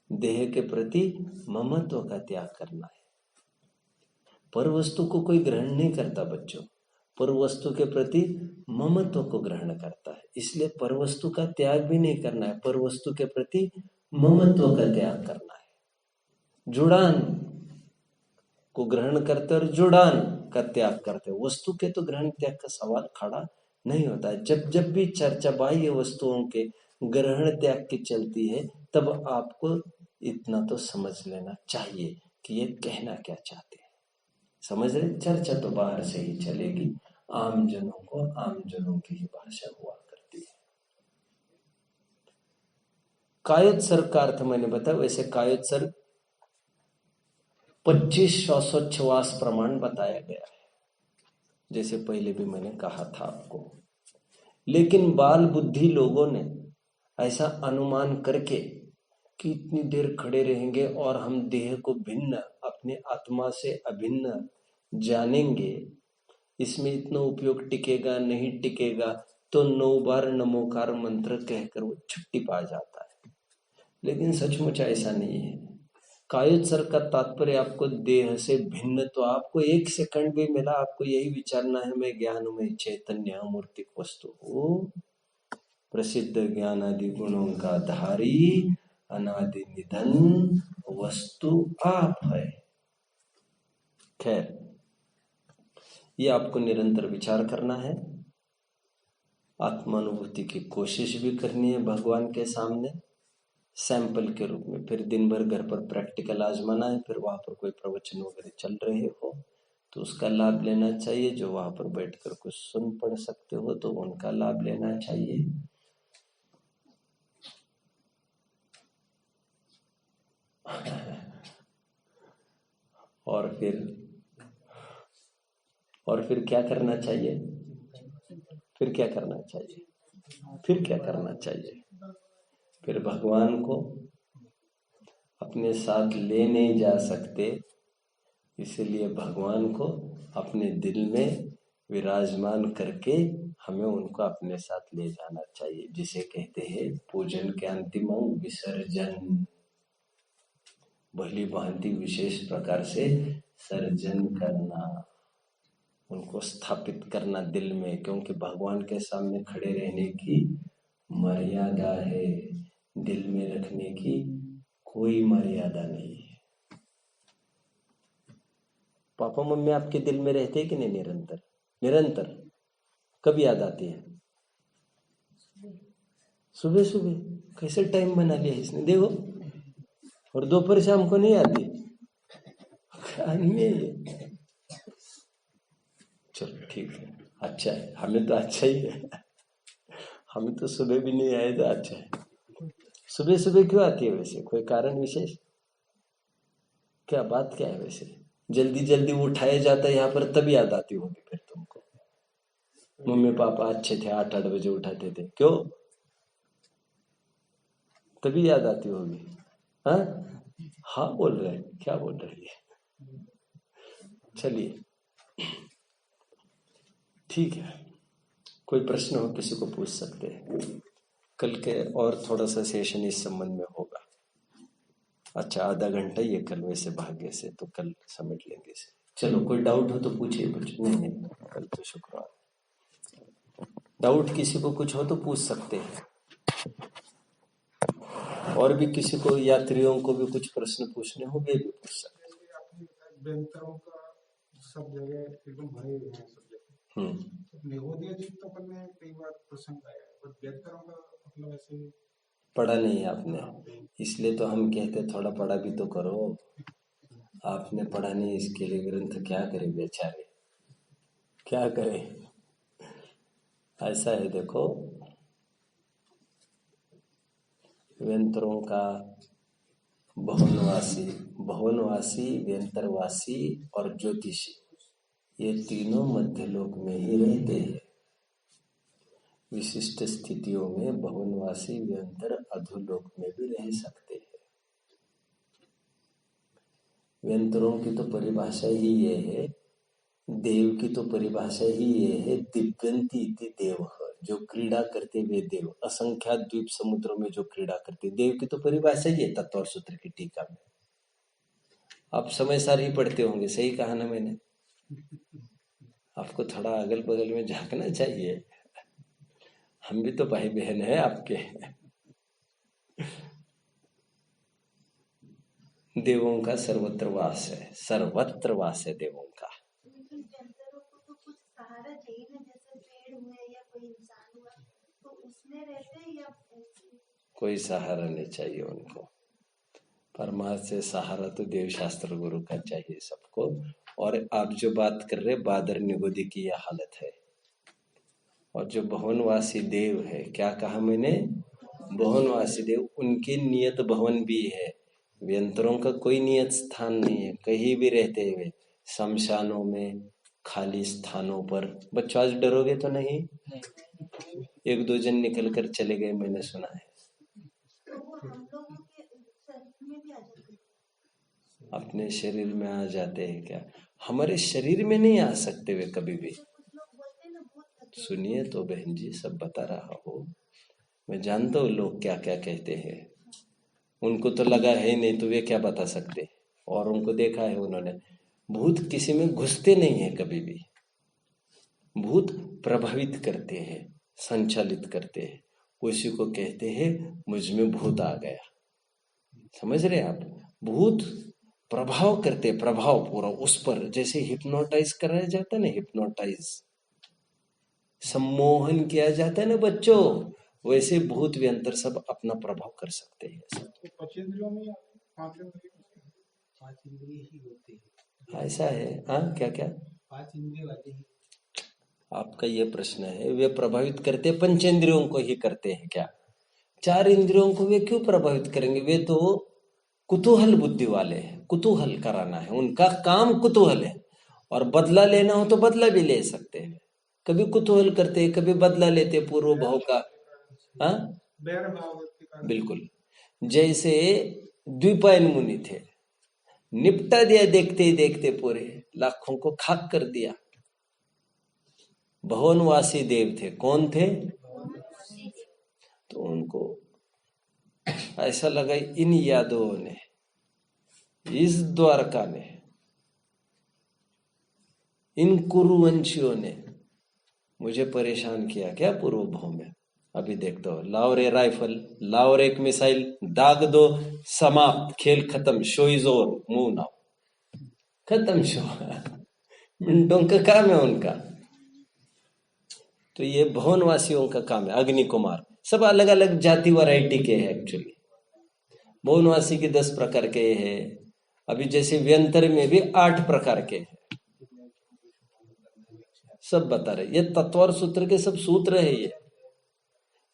देह के प्रति ममत्व का त्याग करना है। पर वस्तु को कोई ग्रहण नहीं करता बच्चों, पर वस्तु के प्रति ममत्व को ग्रहण करता है। इसलिए पर वस्तु का त्याग भी नहीं करना है, पर वस्तु के प्रति ममत्व का त्याग करना है। जुड़ान को ग्रहण करते और जुड़ान का त्याग करते। वस्तु के तो ग्रहण त्याग का सवाल खड़ा नहीं होता है। जब जब भी चर्चा बाह्य वस्तुओं के ग्रहण त्याग की चलती है, तब आपको इतना तो समझ लेना चाहिए कि ये कहना क्या चाहते हैं। समझ रहे? चर्चा तो बाहर से ही चलेगी, आम जनों को आम जनों की ही भाषा हुआ करती है। कायोत्सर्ग का अर्थ मैंने बताया। वैसे कायोत्सर्ग 25 श्वासोच्छ्वास प्रमाण बताया गया है, जैसे पहले भी मैंने कहा था आपको। लेकिन बाल बुद्धि लोगों ने ऐसा अनुमान करके कि इतनी देर खड़े रहेंगे और हम देह को भिन्न, अपने आत्मा से अभिन्न जानेंगे, इसमें इतना उपयोग टिकेगा नहीं टिकेगा, तो 9 बार नमोकार मंत्र कहकर वो छुट्टी पा जाता है। लेकिन सचमुच ऐसा नहीं है। कायोत्सर्ग का तात्पर्य आपको देह से भिन्न, तो आपको एक सेकंड भी मिला, आपको यही विचारना है मैं ज्ञान में चैतन्य अमूर्तिक वस्तु हूँ, प्रसिद्ध ज्ञान आदि गुणों का धारी, अनादि निधन वस्तु आप है। खैर, ये आपको निरंतर विचार करना है, आत्मानुभूति की कोशिश भी करनी है भगवान के सामने सैंपल के रूप में। फिर दिन भर घर पर प्रैक्टिकल आजमाना है, फिर वहां पर कोई प्रवचन वगैरह चल रहे हो तो उसका लाभ लेना चाहिए। जो वहां पर बैठकर कुछ सुन पढ़ सकते हो तो उनका लाभ लेना चाहिए। और फिर क्या करना चाहिए? फिर क्या करना चाहिए? फिर क्या करना चाहिए? फिर भगवान को अपने साथ ले नहीं जा सकते, इसलिए भगवान को अपने दिल में विराजमान करके हमें उनको अपने साथ ले जाना चाहिए, जिसे कहते हैं पूजन के अंतिम अंग विसर्जन। भली भांति विशेष प्रकार से सर्जन करना, उनको स्थापित करना दिल में, क्योंकि भगवान के सामने खड़े रहने की मर्यादा है, दिल में रखने की कोई मर्यादा नहीं है। पापा मम्मी आपके दिल में रहते हैं कि नहीं? निरंतर निरंतर। कब याद आती है? सुबह सुबह। कैसे टाइम बना लिया इसने देखो। और दोपहर से हमको नहीं आती। चलो ठीक है, अच्छा है, हमें तो अच्छा ही है। हमें तो सुबह भी नहीं आए तो अच्छा है। सुबह सुबह क्यों आती है वैसे? कोई कारण विशेष? क्या बात क्या है वैसे? जल्दी जल्दी उठाया जाता है यहाँ पर तब याद आती होगी फिर तुमको। मम्मी पापा अच्छे थे, 8-8 बजे उठाते थे, क्यों? तभी याद आती होगी। हाँ हाँ बोल रहे हैं, क्या बोल रही है? चलिए ठीक है, कोई प्रश्न हो किसी को पूछ सकते हैं। कल के और थोड़ा सा सेशन इस संबंध में होगा। अच्छा, आधा घंटा ये कल वैसे भाग्य से तो कल समेट लेंगे इसे। चलो, कोई डाउट हो तो पूछिए कुछ। नहीं, कल तो शुक्रवार। डाउट किसी को कुछ हो तो पूछ सकते हैं। और भी किसी को, यात्रियों को भी कुछ प्रश्न पूछने हो भी पूछ सकते हैं। सब जगह एकदम भरे हुए हैं सब जगह। निगोदिया चित्तोपन में कई बार प्रसंग आया है, पर व्यंतरों का मतलब ऐसे पढ़ा नहीं आपने, इसलिए तो हम कहते थोड़ा पढ़ा भी तो करो। आपने पढ़ा नहीं, इसके लिए ग्रंथ क्या करे बेचारे, क्या करे? ऐसा है, देखो, व्यंतरों का भवनवासी, व्यंतरवासी और ज्योतिषी, ये तीनों मध्यलोक में ही रहते हैं। विशिष्ट स्थितियों में भवनवासी व्यंतर अधोलोक में भी रह सकते हैं। व्यंतरों की तो परिभाषा ही ये है, देव की तो परिभाषा ही ये है, दिव्यंती इति देव, जो क्रीड़ा करते हुए देव, असंख्यात द्वीप समुद्रों में जो क्रीड़ा करते देव की तो परिभाषा ही है तत्व और सूत्र की टीका में। आप समय सार ही पढ़ते होंगे, सही कहा ना मैंने? आपको थोड़ा अगल बगल में झांकना चाहिए, हम भी तो भाई बहन है आपके। देवों का सर्वत्र वास है, सर्वत्र वास है देवों का। कोई सहारा नहीं चाहिए उनको। परमार्थ से सहारा तो देव शास्त्र गुरु का चाहिए सबको। और आप जो बात कर रहे, बादर निगोदी की यह हालत है। और जो भवनवासी देव है, क्या कहा मैंने? भवनवासी देव, उनकी नियत भवन भी है। व्यंतरों का कोई नियत स्थान नहीं है, कहीं भी रहते हुए, शमशानों में, खाली स्थानों पर। बच्चों आज डरोगे तो नहीं? 1-2 जन निकल कर चले गए, मैंने सुना है। अपने शरीर में आ जाते हैं क्या? हमारे शरीर में नहीं आ सकते वे कभी भी। सुनिए तो बहन जी, सब बता रहा हूँ, मैं जानता हूँ लोग क्या क्या कहते हैं। उनको तो लगा है नहीं तो वे क्या बता सकते, और उनको देखा है उन्होंने। भूत किसी में घुसते नहीं है कभी भी, भूत प्रभावित करते हैं, संचालित करते हैं। उसी को कहते हैं मुझ में भूत आ गया। समझ रहे आप? भूत प्रभाव करते, प्रभाव पूरा उस पर, जैसे हिप्नोटाइज कराया जाता है ना, हिप्नोटाइज सम्मोहन किया जाता है ना बच्चों, वैसे भूत व्यंतर सब अपना प्रभाव कर सकते हैं। तो पंचेंद्रियों में पांच इंद्रिय ही होते हैं, ऐसा है? हाँ, क्या क्या? पांच इंद्रिय वाले ही। आपका ये प्रश्न है, वे प्रभावित करते पंचेंद्रियों को ही करते हैं क्या? चार इंद्रियों को वे क्यों प्रभावित करेंगे? वे तो कुतूहल बुद्धि वाले हैं, कुतूहल कराना है, उनका काम कुतूहल है। और बदला लेना हो तो बदला भी ले सकते हैं, कभी कुतूहल करते, कभी बदला लेते पूर्व भाव का। हाँ, बैर भाव के कारण। बिल्कुल। जैसे द्विपायन मुनि थे, निपटा दिया देखते ही देखते, पूरे लाखों को खाक कर दिया। भवनवासी देव थे। कौन थे? तो उनको ऐसा लगा इन यादवों ने, इस द्वारका ने, इन कुरुवंशियों ने मुझे परेशान किया क्या पूर्व भाव में। अभी देखते हो, लाओ रे राइफल, लाओ रे एक मिसाइल, दाग दो, समाप्त, खेल खत्म, show is over, move now, खत्म शो। मिनटों का काम है उनका। तो ये भवनवासियों का काम है। अग्नि कुमार सब अलग अलग जाति वैरायटी के हैं एक्चुअली। भवनवासी के 10 प्रकार के हैं। अभी जैसे व्यंतर में भी 8 प्रकार के हैं, सब बता रहे। ये तत्वर सूत्र के सब सूत्र है ये।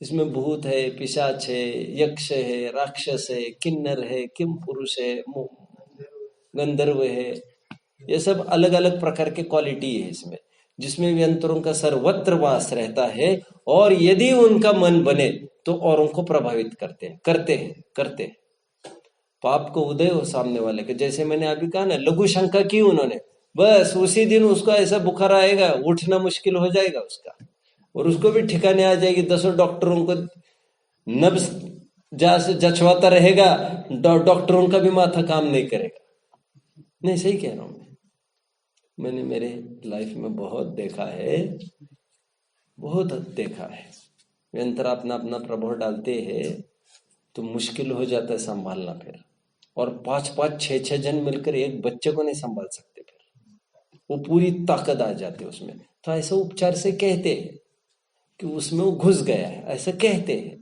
इसमें भूत है, पिशाच है, यक्ष है, राक्षस है, किन्नर है, किम पुरुष है, गंधर्व है। ये सब अलग अलग प्रकार के क्वालिटी है इसमें, जिसमें व्यंतरों का सर्वत्र वास रहता है। और यदि उनका मन बने तो औरों को प्रभावित करते हैं। पाप को उदय हो सामने वाले के, जैसे मैंने अभी कहा ना, लघु शंका की उन्होंने, बस उसी दिन उसको ऐसा बुखार आएगा, उठना मुश्किल हो जाएगा उसका, और उसको भी ठिकाने आ जाएगी। 10 डॉक्टरों को नब्ज जचवाता रहेगा, डॉक्टरों का भी माथा काम नहीं करेगा। नहीं, सही कह रहा हूं मैंने मेरे लाइफ में बहुत देखा है, बहुत देखा है। व्यंतर अपना अपना प्रभाव डालते हैं तो मुश्किल हो जाता है संभालना फिर। और 5-5, 6-6 जन मिलकर एक बच्चे को नहीं संभाल सकते, फिर वो पूरी ताकत आ जाती है उसमें। तो ऐसा उपचार से कहते हैं कि उसमें वो घुस गया है, ऐसा कहते हैं।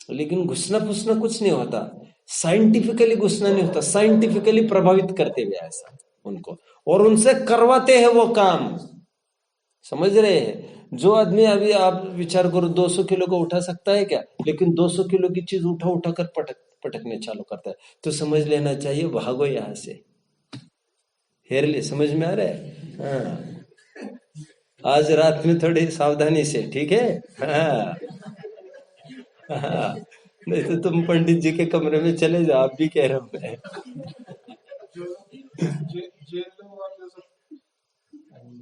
लेकिन घुसना फुसना कुछ नहीं होता, साइंटिफिकली घुसना नहीं होता, साइंटिफिकली प्रभावित करते हुए ऐसा उनको, और उनसे करवाते हैं वो काम। समझ रहे हैं? जो आदमी, अभी आप विचार करो, 200 किलो को उठा सकता है क्या? लेकिन 200 किलो की चीज उठा उठा कर पटकने चालू करता है, तो समझ लेना चाहिए भागो यहां से। हेरले, समझ में आ रहा है? हाँ, आज रात में थोड़ी सावधानी से, ठीक है? हाँ, हाँ, नहीं तो तुम पंडित जी के कमरे में चले जाओ, आप भी कह रहे हो मैं।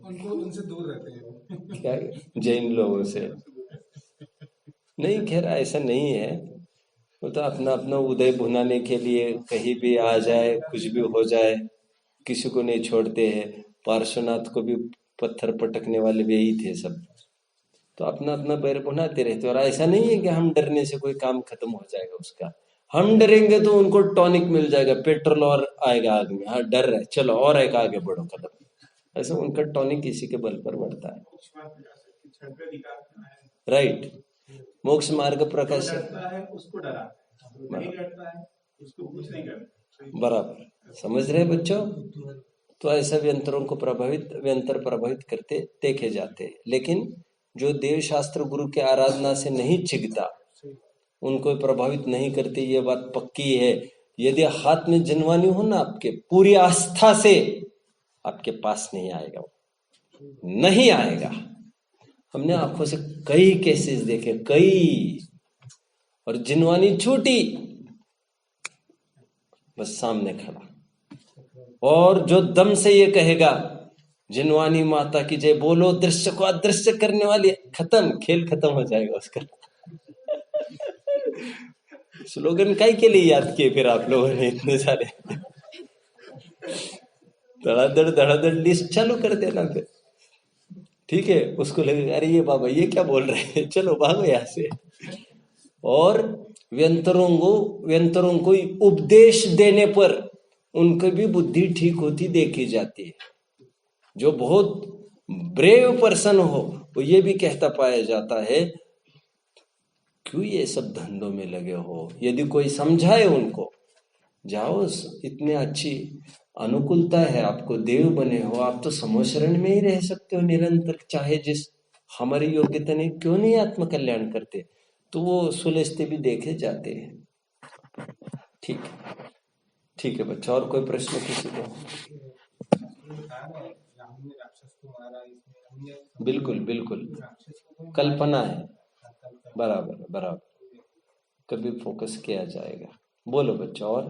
उनको उनसे दूर रहते हैं क्या जैन लोगों से? नहीं, खैर ऐसा नहीं है। वो तो अपना अपना उदय भुनाने के लिए कहीं भी आ जाए, कुछ भी हो जाए, किसी को नहीं छोड़ते हैं। पार्श्वनाथ को भी पत्थर पटकने वाले भी यही थे सब। तो अपना अपना पैर भुनाते रहते। और ऐसा नहीं है कि हम डरने से कोई काम खत्म हो जाएगा उसका। हम डरेंगे तो उनको टॉनिक मिल जाएगा, पेट्रोल और आएगा आग में। हाँ, डर रहे, चलो और एक आगे बढ़ो कदम। ऐसा उनका टॉनिक इसी के बल पर बढ़ता है। राइट। मोक्ष मार्ग प्रकाश उसको डरा, नहीं डरता है उसको कुछ नहीं करता। बराबर समझ रहे बच्चों? तो ऐसा व्यंतरों को व्यंतर प्रभावित करते देखे जाते हैं। लेकिन जो देव शास्त्र गुरु के आराधना से नहीं चिगता, उनको प्रभावित नहीं करते, ये बात पक्की है। यदि हाथ में जनवानी हो ना आपके, पूरी आस्था से आपके पास नहीं आएगा, वो नहीं आएगा। हमने आंखों से कई केसेस देखे, कई, और जिनवानी छूटी, बस सामने खड़ा, और जो दम से ये कहेगा जिनवानी माता की जय, बोलो दृश्य को अदृश्य करने वाली, खत्म, खेल खत्म हो जाएगा उसका। स्लोगन काहे के लिए याद किए फिर आप लोगों ने इतने सारे? धड़ाधड़ लिस्ट चालू कर देना फिर, ठीक है। उसको लगेगा अरे ये बाबा ये क्या बोल रहे हैं, चलो भागो यहाँ से। और व्यंतरों को उपदेश देने पर उनकी भी बुद्धि ठीक होती देखी जाती है। जो बहुत ब्रेव पर्सन हो वो ये भी कहता पाया जाता है, क्यों ये सब धंधों में लगे हो? यदि कोई समझाए उनको, जाओ, इतने अच्छी अनुकूलता है आपको, देव बने हो आप, तो समोशरण में ही रह सकते हो निरंतर, चाहे जिस हमारी योग्यता नहीं, क्यों नहीं आत्म कल्याण करते? तो वो सुलझते भी देखे जाते हैं। ठीक है, ठीक है बच्चा। और कोई प्रश्न किसी को? बिल्कुल बिल्कुल, कल्पना है, बराबर बराबर, कभी फोकस किया जाएगा। बोलो बच्चा। और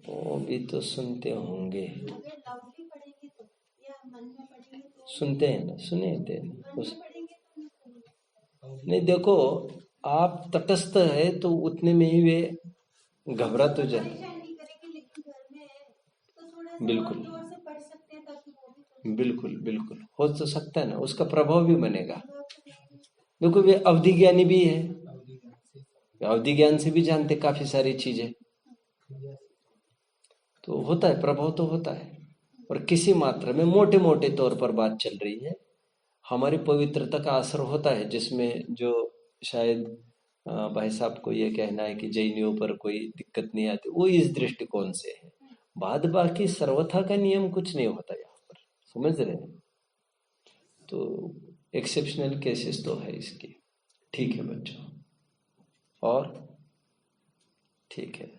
वो भी तो सुनते होंगे, सुनते हैं ना, सुनते हैं नहीं। देखो आप तटस्थ है तो उतने में ही वे घबरा तो जाए। बिल्कुल बिल्कुल बिल्कुल, हो तो सकता है ना, उसका प्रभाव भी बनेगा। देखो वे अवधि ज्ञानी भी है, अवधि ज्ञान से भी जानते काफी सारी चीजें, तो होता है, प्रभाव तो होता है। और किसी मात्रा में मोटे मोटे तौर पर बात चल रही है, हमारी पवित्रता का असर होता है, जिसमें जो शायद भाई साहब को ये कहना है कि जैनियों पर कोई दिक्कत नहीं आती, वो इस दृष्टिकोण से है। बाद बाकी सर्वथा का नियम कुछ नहीं होता यहाँ पर, समझ रहे हैं? तो एक्सेप्शनल केसेस तो है इसकी। ठीक है बच्चों, और ठीक है।